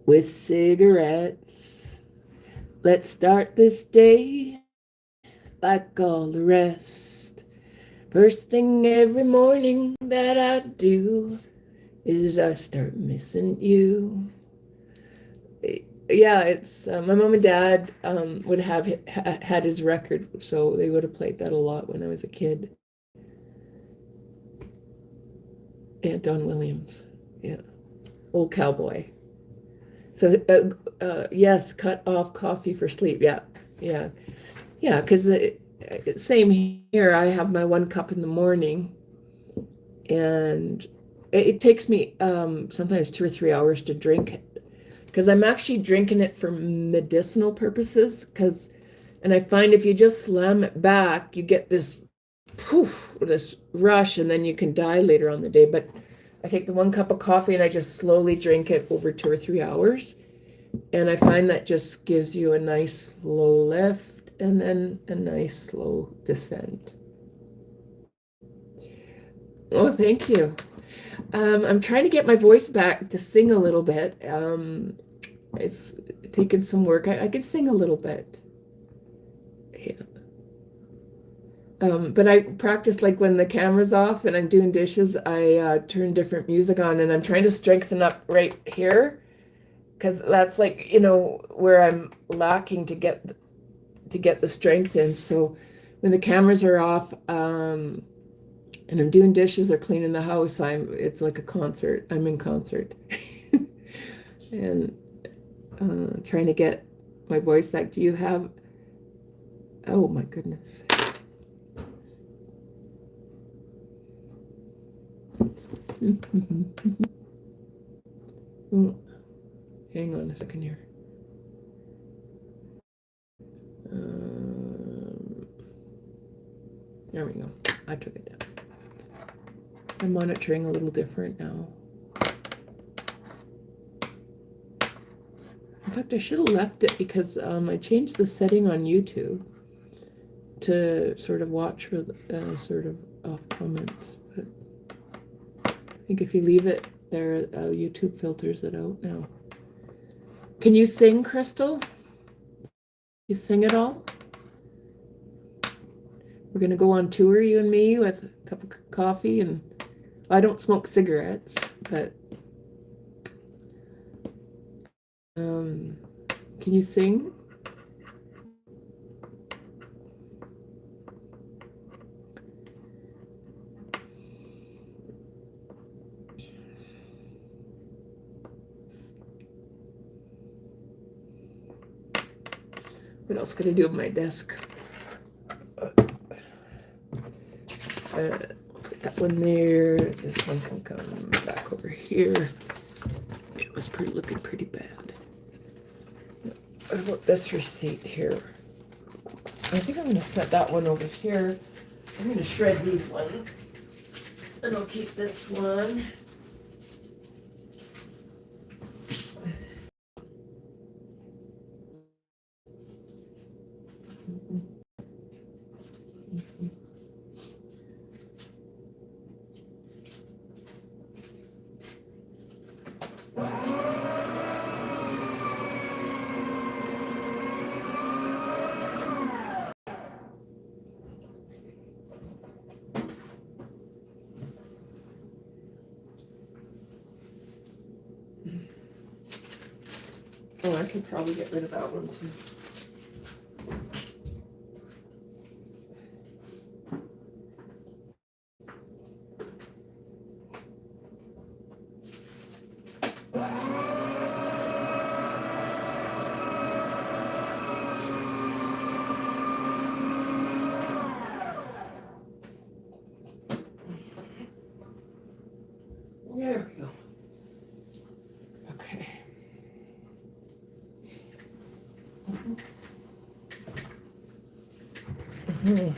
with cigarettes. Let's start this day like all the rest. First thing every morning that I do is I start missing you. Yeah, it's my mom and dad would have had his record, so they would have played that a lot when I was a kid. Yeah, Don Williams. Yeah, old cowboy. So yes, cut off coffee for sleep. Yeah, yeah, yeah. Because same here. I have my 1 cup in the morning, and it takes me sometimes 2 or 3 hours to drink it. Because I'm actually drinking it for medicinal purposes. And I find if you just slam it back, you get this poof, this rush, and then you can die later on the day. But I take the 1 cup of coffee and I just slowly drink it over 2 or 3 hours. And I find that just gives you a nice slow lift and then a nice slow descent. Oh, thank you. I'm trying to get my voice back to sing a little bit. It's taken some work. I could sing a little bit. Yeah. But I practice like when the camera's off and I'm doing dishes, I turn different music on and I'm trying to strengthen up right here because that's like, where I'm lacking to get the strength in. So when the cameras are off, and I'm doing dishes or cleaning the house, it's like a concert. I'm in concert. And trying to get my voice back. Do you have, oh my goodness. Oh, hang on a second here. There we go. I took it down. I'm monitoring a little different now. In fact, I should have left it because I changed the setting on YouTube to sort of watch for sort of off comments. But I think if you leave it there, YouTube filters it out now. Can you sing, Crystal? You sing at all? We're gonna go on tour, you and me, with a cup of coffee, and I don't smoke cigarettes, but can you sing? What else could I do with my desk? Put that one there. This one can come back over here. It was looking pretty bad. What about this receipt here? I think I'm going to set that one over here. I'm going to shred these ones. And I'll keep this one. Oh, I could probably get rid of that one too. There we go. Okay. Mm-hmm.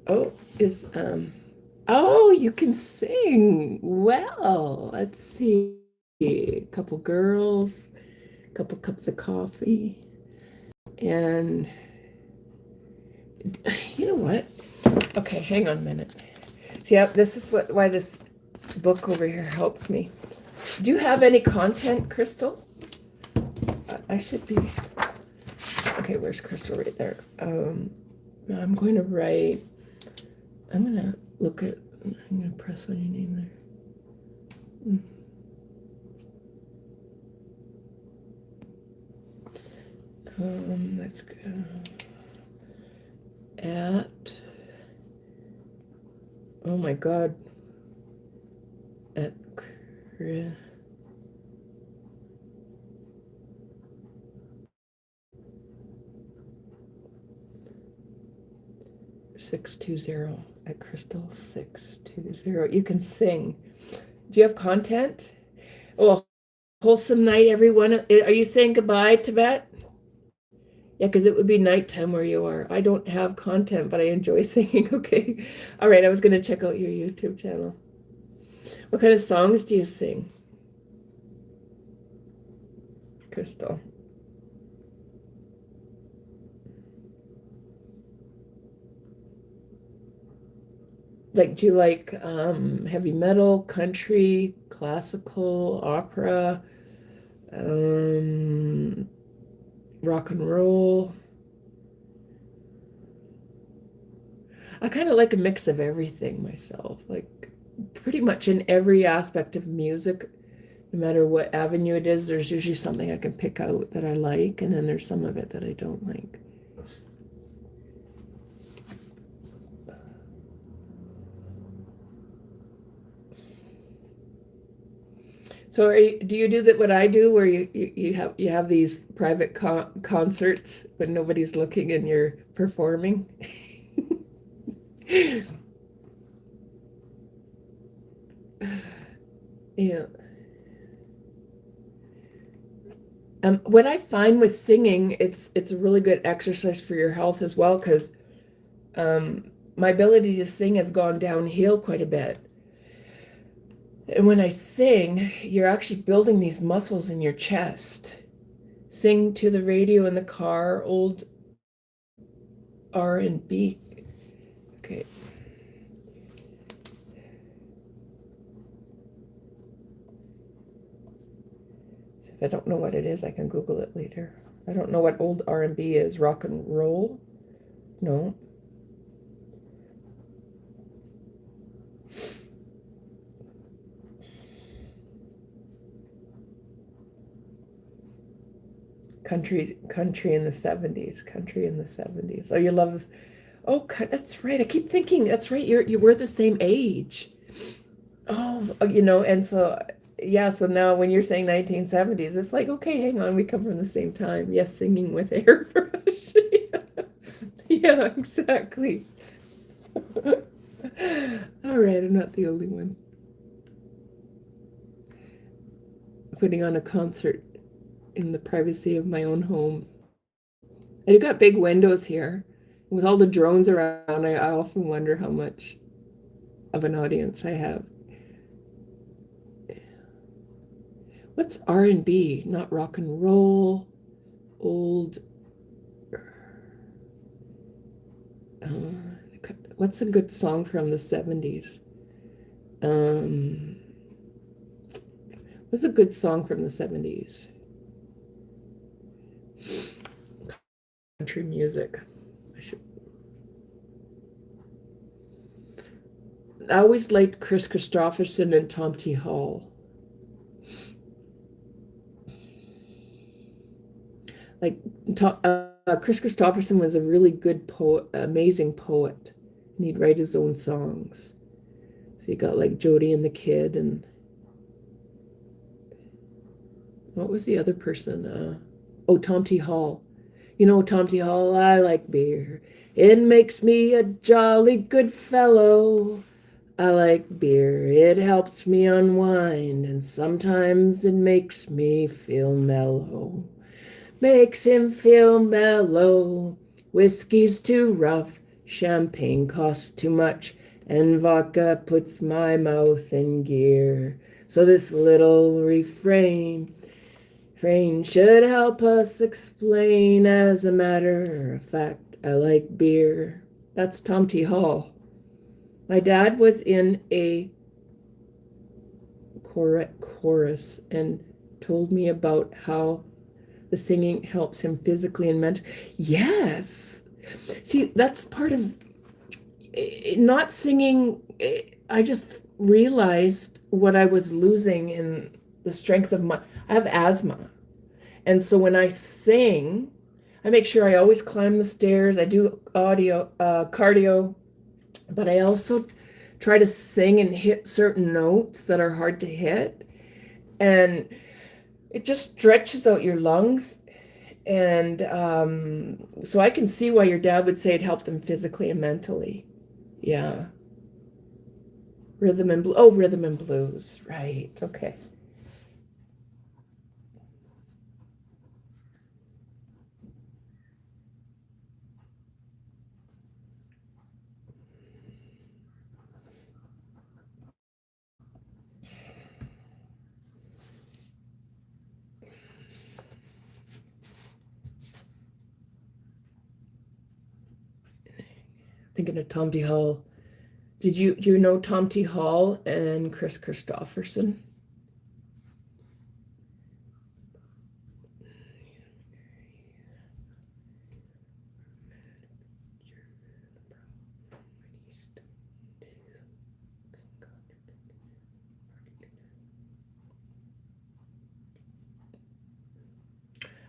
Oh, oh, you can sing. Well, let's see. A couple girls, a couple cups of coffee, and you know what? Okay, hang on a minute. See, this is why this book over here helps me. Do you have any content, Crystal? I should be. Okay, where's Crystal? Right there. I'm going to write. I'm gonna look at. I'm gonna press on your name there. Let's go at. Oh my God. At 620 at Crystal 620. You can sing. Do you have content? Oh, wholesome night, everyone. Are you saying goodbye, Tibet? Yeah, because it would be nighttime where you are. I don't have content, but I enjoy singing. Okay. All right. I was going to check out your YouTube channel. What kind of songs do you sing, Crystal? Like, do you like heavy metal, country, classical, opera, rock and roll? I kind of like a mix of everything myself, like pretty much in every aspect of music, no matter what avenue it is, there's usually something I can pick out that I like, and then there's some of it that I don't like. So do you do that what I do, where you have these private concerts when nobody's looking and you're performing? Yeah. What I find with singing, it's a really good exercise for your health as well, because my ability to sing has gone downhill quite a bit. And when I sing, you're actually building these muscles in your chest. Sing to the radio in the car, old R&B. Okay. So if I don't know what it is, I can Google it later. I don't know what old R&B is. Rock and roll? No. Country in the 70s. Country in the 70s. Oh, you love this. Oh, that's right. I keep thinking that's right. You were the same age. Oh, and so yeah, so now when you're saying 1970s, it's like, okay, hang on, we come from the same time. Yes, singing with airbrush. Yeah, exactly. All right, I'm not the only one. Putting on a concert in the privacy of my own home. And you've got big windows here. With all the drones around, I often wonder how much of an audience I have. What's R&B? Not rock and roll, old. What's a good song from the 70s? What's a good song from the 70s? Country music. I always liked Chris Christopherson and Tom T. Hall. Like Chris Christopherson was a really good poet, amazing poet, and he'd write his own songs. So you got like Jody and the Kid, and what was the other person? Tom T. Hall. You know, Tom T. Hall, I like beer. It makes me a jolly good fellow. I like beer. It helps me unwind, and sometimes it makes me feel mellow. Makes him feel mellow. Whiskey's too rough, champagne costs too much, and vodka puts my mouth in gear. So this little refrain should help us explain. As a matter of fact, I like beer. That's Tom T. Hall. My dad was in a chorus and told me about how the singing helps him physically and mentally. Yes. See, that's part of not singing. I just realized what I was losing in the strength of my. I have asthma. And so when I sing, I make sure I always climb the stairs. I do cardio, but I also try to sing and hit certain notes that are hard to hit. And it just stretches out your lungs. And so I can see why your dad would say it helped him physically and mentally. Yeah. Rhythm and blues. Right. Okay. Thinking of Tom T. Hall. Do you know Tom T. Hall and Chris Christopherson?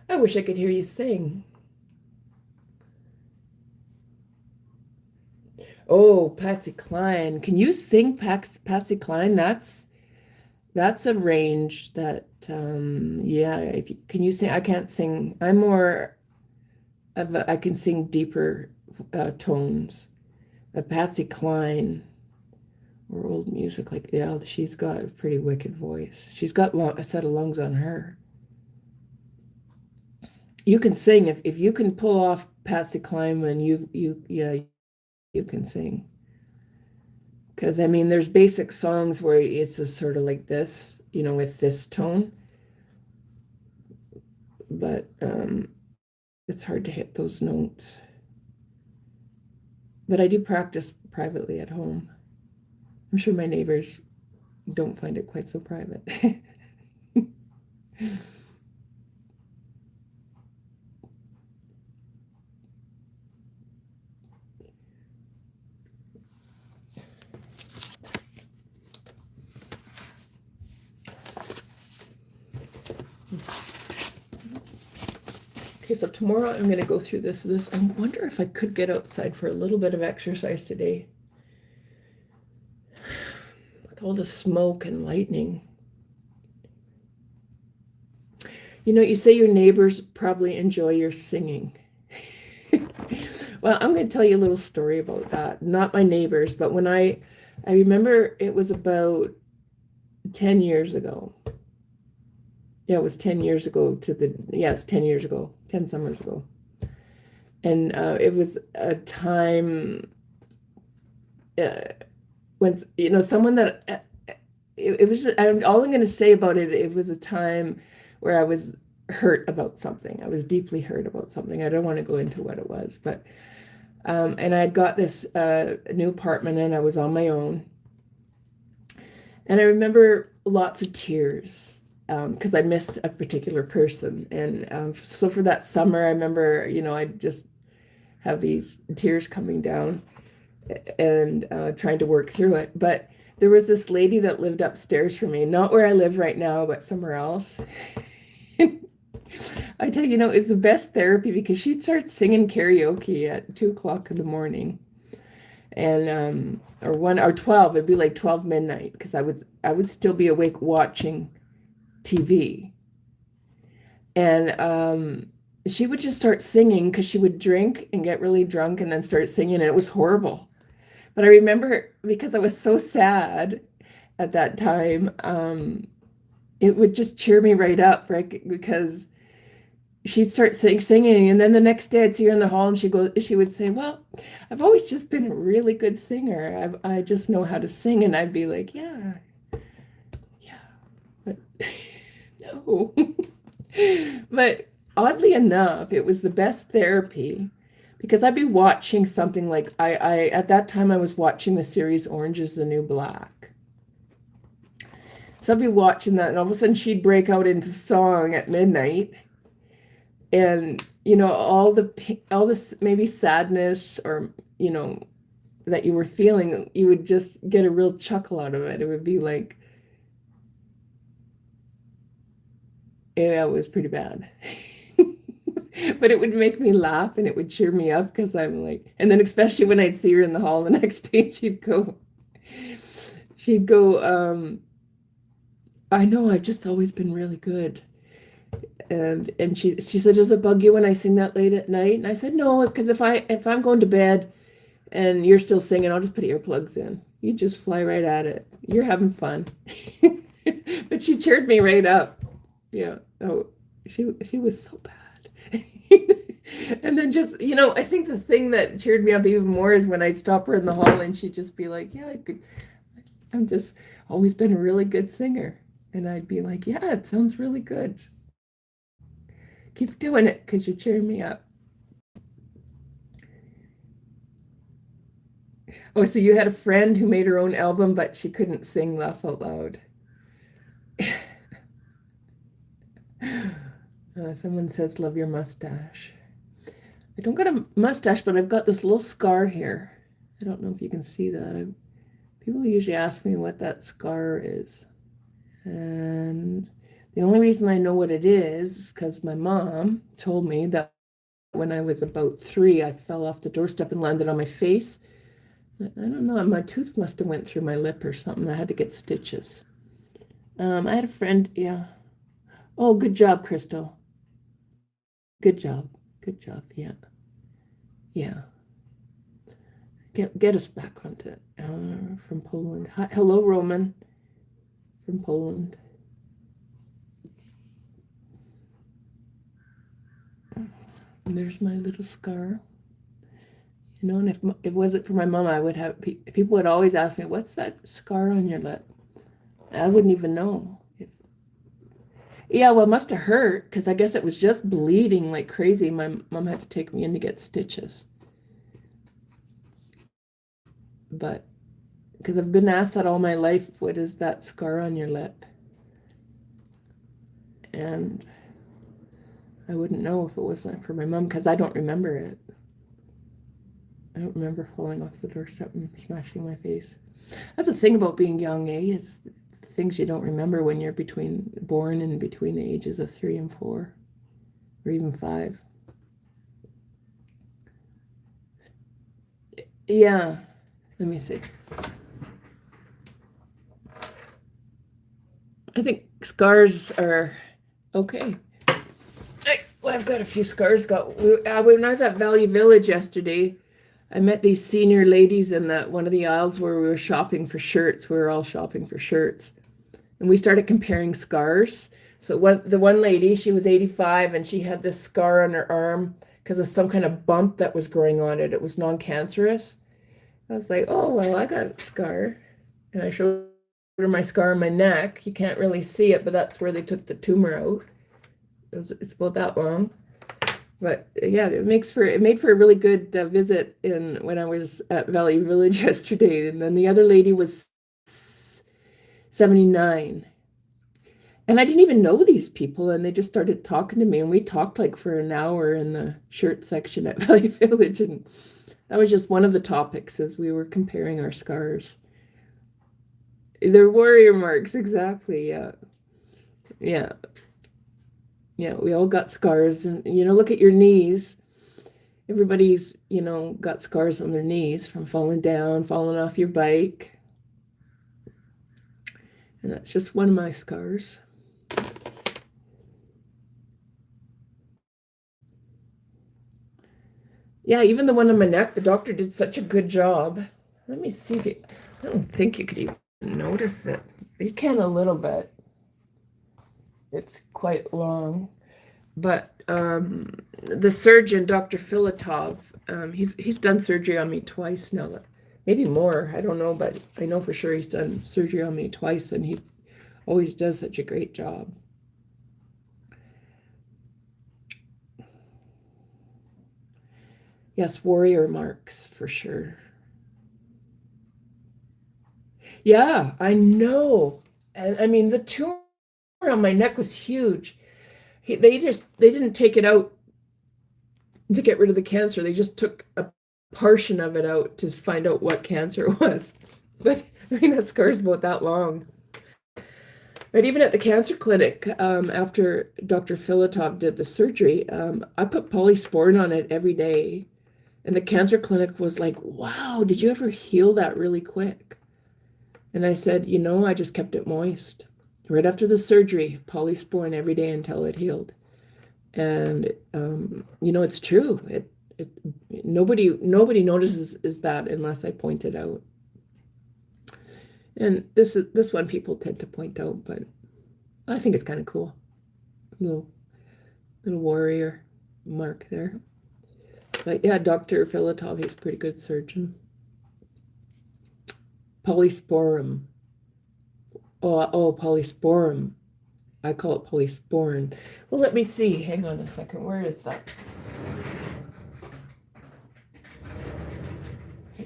I wish I could hear you sing. Oh, Patsy Cline. Can you sing Patsy Cline? That's a range that yeah, can you sing? I can't sing. I'm more of I can sing deeper tones. Patsy Cline or old music like yeah, she's got a pretty wicked voice. She's got a set of lungs on her. You can sing if you can pull off Patsy Cline and you yeah, you can sing. Because I mean, there's basic songs where it's just sort of like this, with this tone, but it's hard to hit those notes. But I do practice privately at home. I'm sure my neighbors don't find it quite so private. Okay, so tomorrow I'm going to go through this. I wonder if I could get outside for a little bit of exercise today. With all the smoke and lightning. You say your neighbors probably enjoy your singing. Well, I'm going to tell you a little story about that. Not my neighbors, but when I remember it was about 10 years ago. Yeah, it was 10 years ago it's 10 years ago, 10 summers ago. And it was a time when, someone that, it was, all I'm going to say about it, it was a time where I was hurt about something. I was deeply hurt about something. I don't want to go into what it was, but, and I had got this new apartment and I was on my own. And I remember lots of tears because I missed a particular person. And so for that summer, I remember, I'd just have these tears coming down and trying to work through it. But there was this lady that lived upstairs from me, not where I live right now, but somewhere else. I tell you, it's the best therapy because she'd start singing karaoke at 2 o'clock in the morning. And or 1 or 12, it'd be like 12 midnight because I would still be awake watching TV. And she would just start singing because she would drink and get really drunk and then start singing, and it was horrible. But I remember because I was so sad at that time, it would just cheer me right up, right? Because she'd start singing, and then the next day I'd see her in the hall, and she would say, "Well, I've always just been a really good singer. I just know how to sing." And I'd be like, "Yeah, yeah, but no." But oddly enough, it was the best therapy because I'd be watching something like I at that time I was watching the series Orange is the New Black. So I'd be watching that, and all of a sudden she'd break out into song at midnight, and all this maybe sadness or that you were feeling, you would just get a real chuckle out of it. It would be like, yeah, it was pretty bad. But it would make me laugh and it would cheer me up because I'm like, and then especially when I'd see her in the hall the next day, she'd go, I know, I've just always been really good. And she said, "Does it bug you when I sing that late at night?" And I said, "No, because if I'm going to bed and you're still singing, I'll just put earplugs in. You just fly right at it. You're having fun." But she cheered me right up. Yeah. Oh, she was so bad. And then just, I think the thing that cheered me up even more is when I'd stop her in the hall and she'd just be like, "Yeah, I'm just always been a really good singer." And I'd be like, "Yeah, it sounds really good. Keep doing it because you're cheering me up." Oh, so you had a friend who made her own album, but she couldn't sing Laugh Out Loud. Someone says, "Love your mustache." I don't got a mustache, but I've got this little scar here. I don't know if you can see that. People usually ask me what that scar is. And the only reason I know what it is because my mom told me that when I was about 3, I fell off the doorstep and landed on my face. I don't know, my tooth must have went through my lip or something. I had to get stitches. I had a friend, yeah. Oh, good job, Crystal. Good job. Good job. Yeah. Yeah. Get us back onto it. From Poland. Hi, hello, Roman. From Poland. And there's my little scar. And if it wasn't for my mom, I would have people would always ask me, "What's that scar on your lip?" I wouldn't even know. Yeah, well, it must have hurt because I guess it was just bleeding like crazy. My mom had to take me in to get stitches. But because I've been asked that all my life, "What is that scar on your lip?" And I wouldn't know if it wasn't for my mom because I don't remember it. I don't remember falling off the doorstep and smashing my face. That's the thing about being young, eh? Is things you don't remember when you're born and between the ages of 3 and 4, or even 5. Yeah. Let me see. I think scars are okay. I've got a few scars. When I was at Valley Village yesterday, I met these senior ladies in one of the aisles where we were shopping for shirts. We were all shopping for shirts. And we started comparing scars. So the one lady, she was 85 and she had this scar on her arm because of some kind of bump that was growing on it. It was non-cancerous. I was like, "Oh, well, I got a scar." And I showed her my scar on my neck. You can't really see it, but that's where they took the tumor out. It's about that long. But yeah, it made for a really good visit when I was at Valley Village yesterday. And then the other lady was 79. And I didn't even know these people, and they just started talking to me, and we talked like for an hour in the shirt section at Valley Village, and that was just one of the topics as we were comparing our scars. They're warrior marks, exactly. Yeah. Yeah. Yeah, we all got scars, and look at your knees. Everybody's, got scars on their knees from falling down, falling off your bike. And that's just one of my scars. Yeah, even the one on my neck, the doctor did such a good job. Let me see if you, I don't think you could even notice it. You can a little bit. It's quite long. But the surgeon, Dr. Filatov, he's done surgery on me twice now. Maybe more, I don't know, but I know for sure he's done surgery on me twice, and he always does such a great job. Yes, warrior marks for sure. Yeah, I know. And I mean, the tumor on my neck was huge. They didn't take it out to get rid of the cancer. They just took a portion of it out to find out what cancer it was. But I mean, that scar's about that long. But even at the cancer clinic, after Dr. Filatov did the surgery, I put polysporin on it every day. And the cancer clinic was like, wow, did you ever heal that really quick? And I said, I just kept it moist. Right after the surgery, polysporin every day until it healed. And, it's true. Nobody notices is that unless I point it out. And this one people tend to point out, but I think it's kind of cool. Little warrior mark there. But yeah, Dr. Filatov, he's a pretty good surgeon. Polysporum. Oh, polysporum. I call it polysporin. Well, let me see. Hang on a second. Where is that?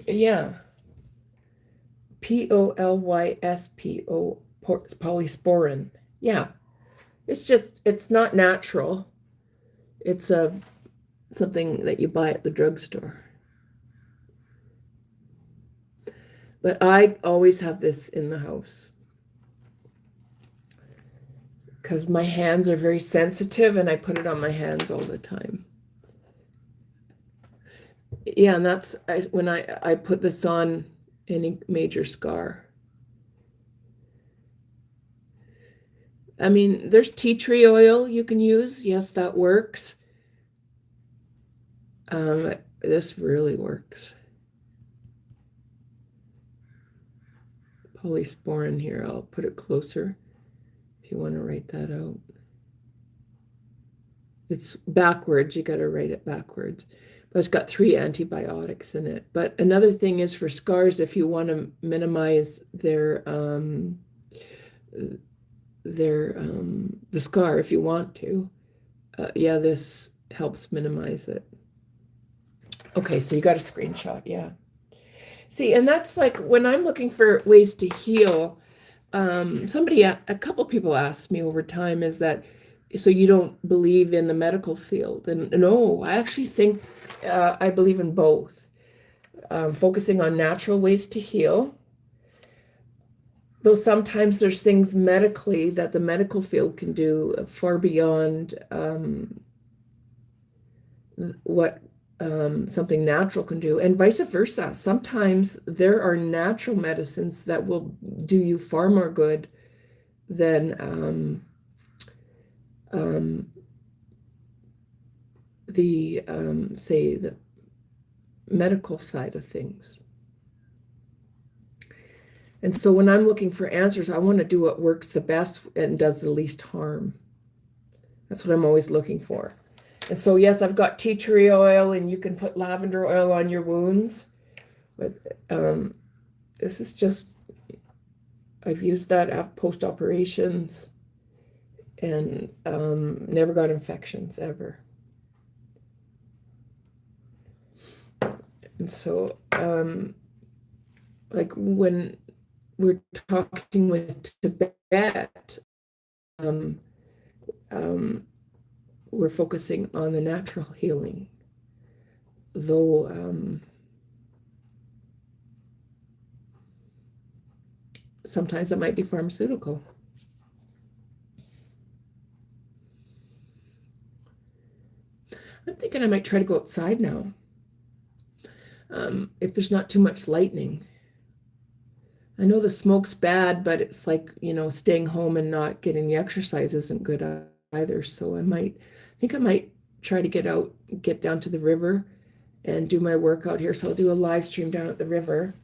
Yeah. Polyspo, polysporin. Yeah. It's not natural. It's something that you buy at the drugstore. But I always have this in the house because my hands are very sensitive and I put it on my hands all the time. Yeah, and that's when I put this on any major scar. I mean, there's tea tree oil you can use. Yes, that works. This really works. Polysporin here. I'll put it closer if you want to write that out. It's backwards. You got to write it backwards. But it's got 3 antibiotics in it. But another thing is for scars, if you want to minimize the scar, if you want to, yeah, this helps minimize it. Okay, so you got a screenshot, yeah. See, and that's like when I'm looking for ways to heal, a couple people asked me over time, is that so you don't believe in the medical field? And no, I actually think I believe in both. Focusing on natural ways to heal, though sometimes there's things medically that the medical field can do far beyond what something natural can do, and vice versa. Sometimes there are natural medicines that will do you far more good than say the medical side of things. And so when I'm looking for answers, I want to do what works the best and does the least harm. That's what I'm always looking for. And so, yes, I've got tea tree oil, and you can put lavender oil on your wounds. But this is just, I've used that post operations and never got infections ever. And so, like when we're talking with Tibet, we're focusing on the natural healing, though sometimes it might be pharmaceutical. I'm thinking I might try to go outside now, if there's not too much lightning. I know the smoke's bad, but it's like, staying home and not getting the exercise isn't good either. So I think I might try to get down to the river and do my workout here. So I'll do a live stream down at the river.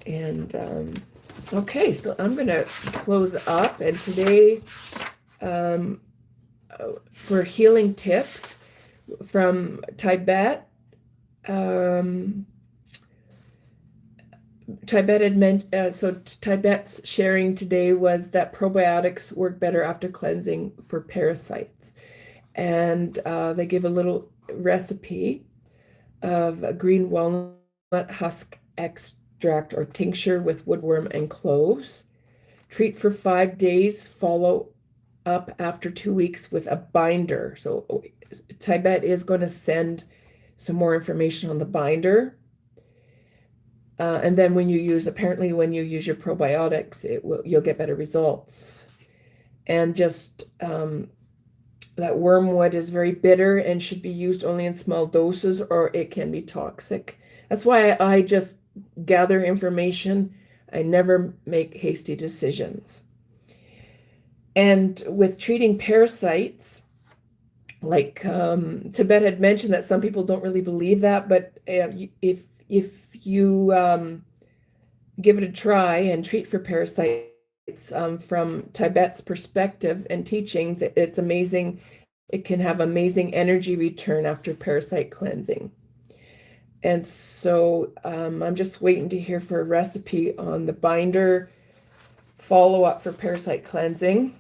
And okay, so I'm going to close up. And today, for healing tips from Tibet, Tibet's sharing today was that probiotics work better after cleansing for parasites. And they give a little recipe of a green walnut husk extract or tincture with woodworm and cloves. Treat for 5 days, follow up after 2 weeks with a binder. So Tibet is going to send some more information on the binder. And then when you use your probiotics, you'll get better results. And just that wormwood is very bitter and should be used only in small doses, or it can be toxic. That's why I just gather information. I never make hasty decisions. And with treating parasites, like Tibet had mentioned that some people don't really believe that, but if you give it a try and treat for parasites from Tibet's perspective and teachings, it's amazing. It can have amazing energy return after parasite cleansing. And so I'm just waiting to hear for a recipe on the binder follow-up for parasite cleansing.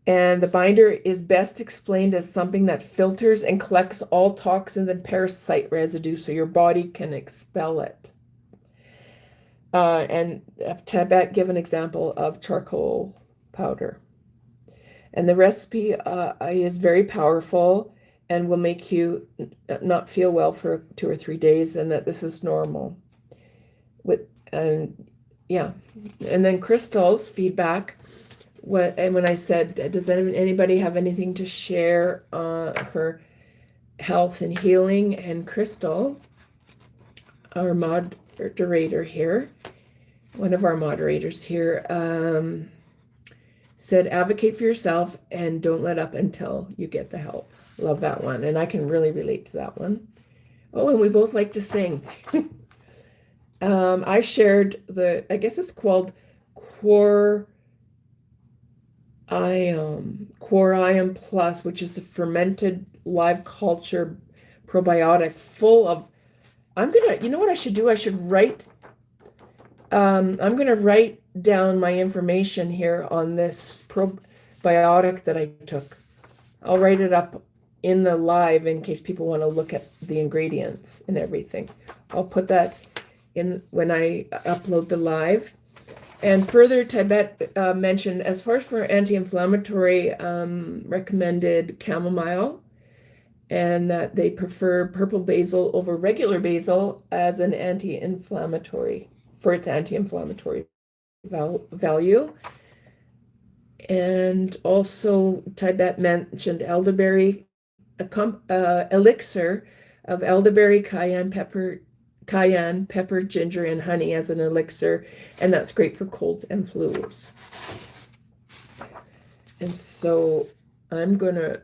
And the binder is best explained as something that filters and collects all toxins and parasite residue so your body can expel it. And Tibet give an example of charcoal powder. And the recipe is very powerful and will make you not feel well for 2 or 3 days, and that this is normal. And then Crystal's feedback. And when I said, does anybody have anything to share for health and healing? And Crystal, our moderator here, one of our moderators here, said, advocate for yourself and don't let up until you get the help. Love that one. And I can really relate to that one. Oh, and we both like to sing. I shared I guess it's called Quoriom Plus, which is a fermented live-culture probiotic full of, you know what I should do? I should write, I'm going to write down my information here on this probiotic that I took. I'll write it up in the live in case people want to look at the ingredients and everything. I'll put that in when I upload the live. And further, Tibet mentioned, as far as for anti-inflammatory, recommended chamomile, and that they prefer purple basil over regular basil as an anti-inflammatory, for its anti-inflammatory value. And also Tibet mentioned elderberry, elixir of elderberry, cayenne pepper, ginger, and honey as an elixir, and that's great for colds and flus. And so I'm going to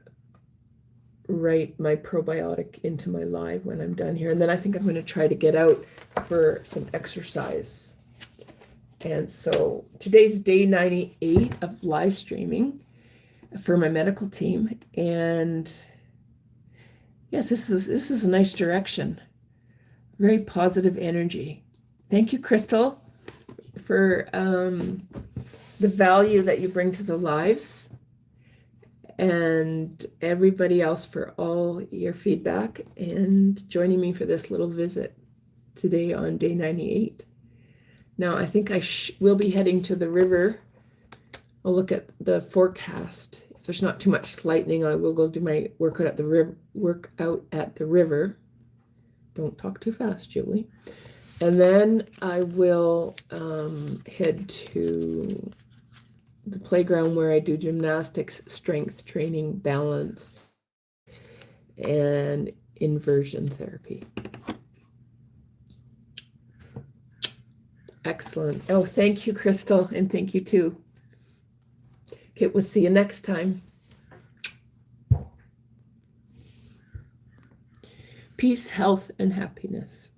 write my probiotic into my live when I'm done here, and then I think I'm going to try to get out for some exercise. And so today's day 98 of live streaming for my medical team, and yes, this is a nice direction. Very positive energy. Thank you, Crystal, for the value that you bring to the lives, and everybody else for all your feedback and joining me for this little visit today on day 98. Now, I think I will be heading to the river. I'll look at the forecast. If there's not too much lightning, I will go do my workout at the river. Don't talk too fast, Julie. And then I will head to the playground where I do gymnastics, strength training, balance, and inversion therapy. Excellent. Oh, thank you, Crystal, and thank you too. Okay, we'll see you next time. Peace, health, and happiness.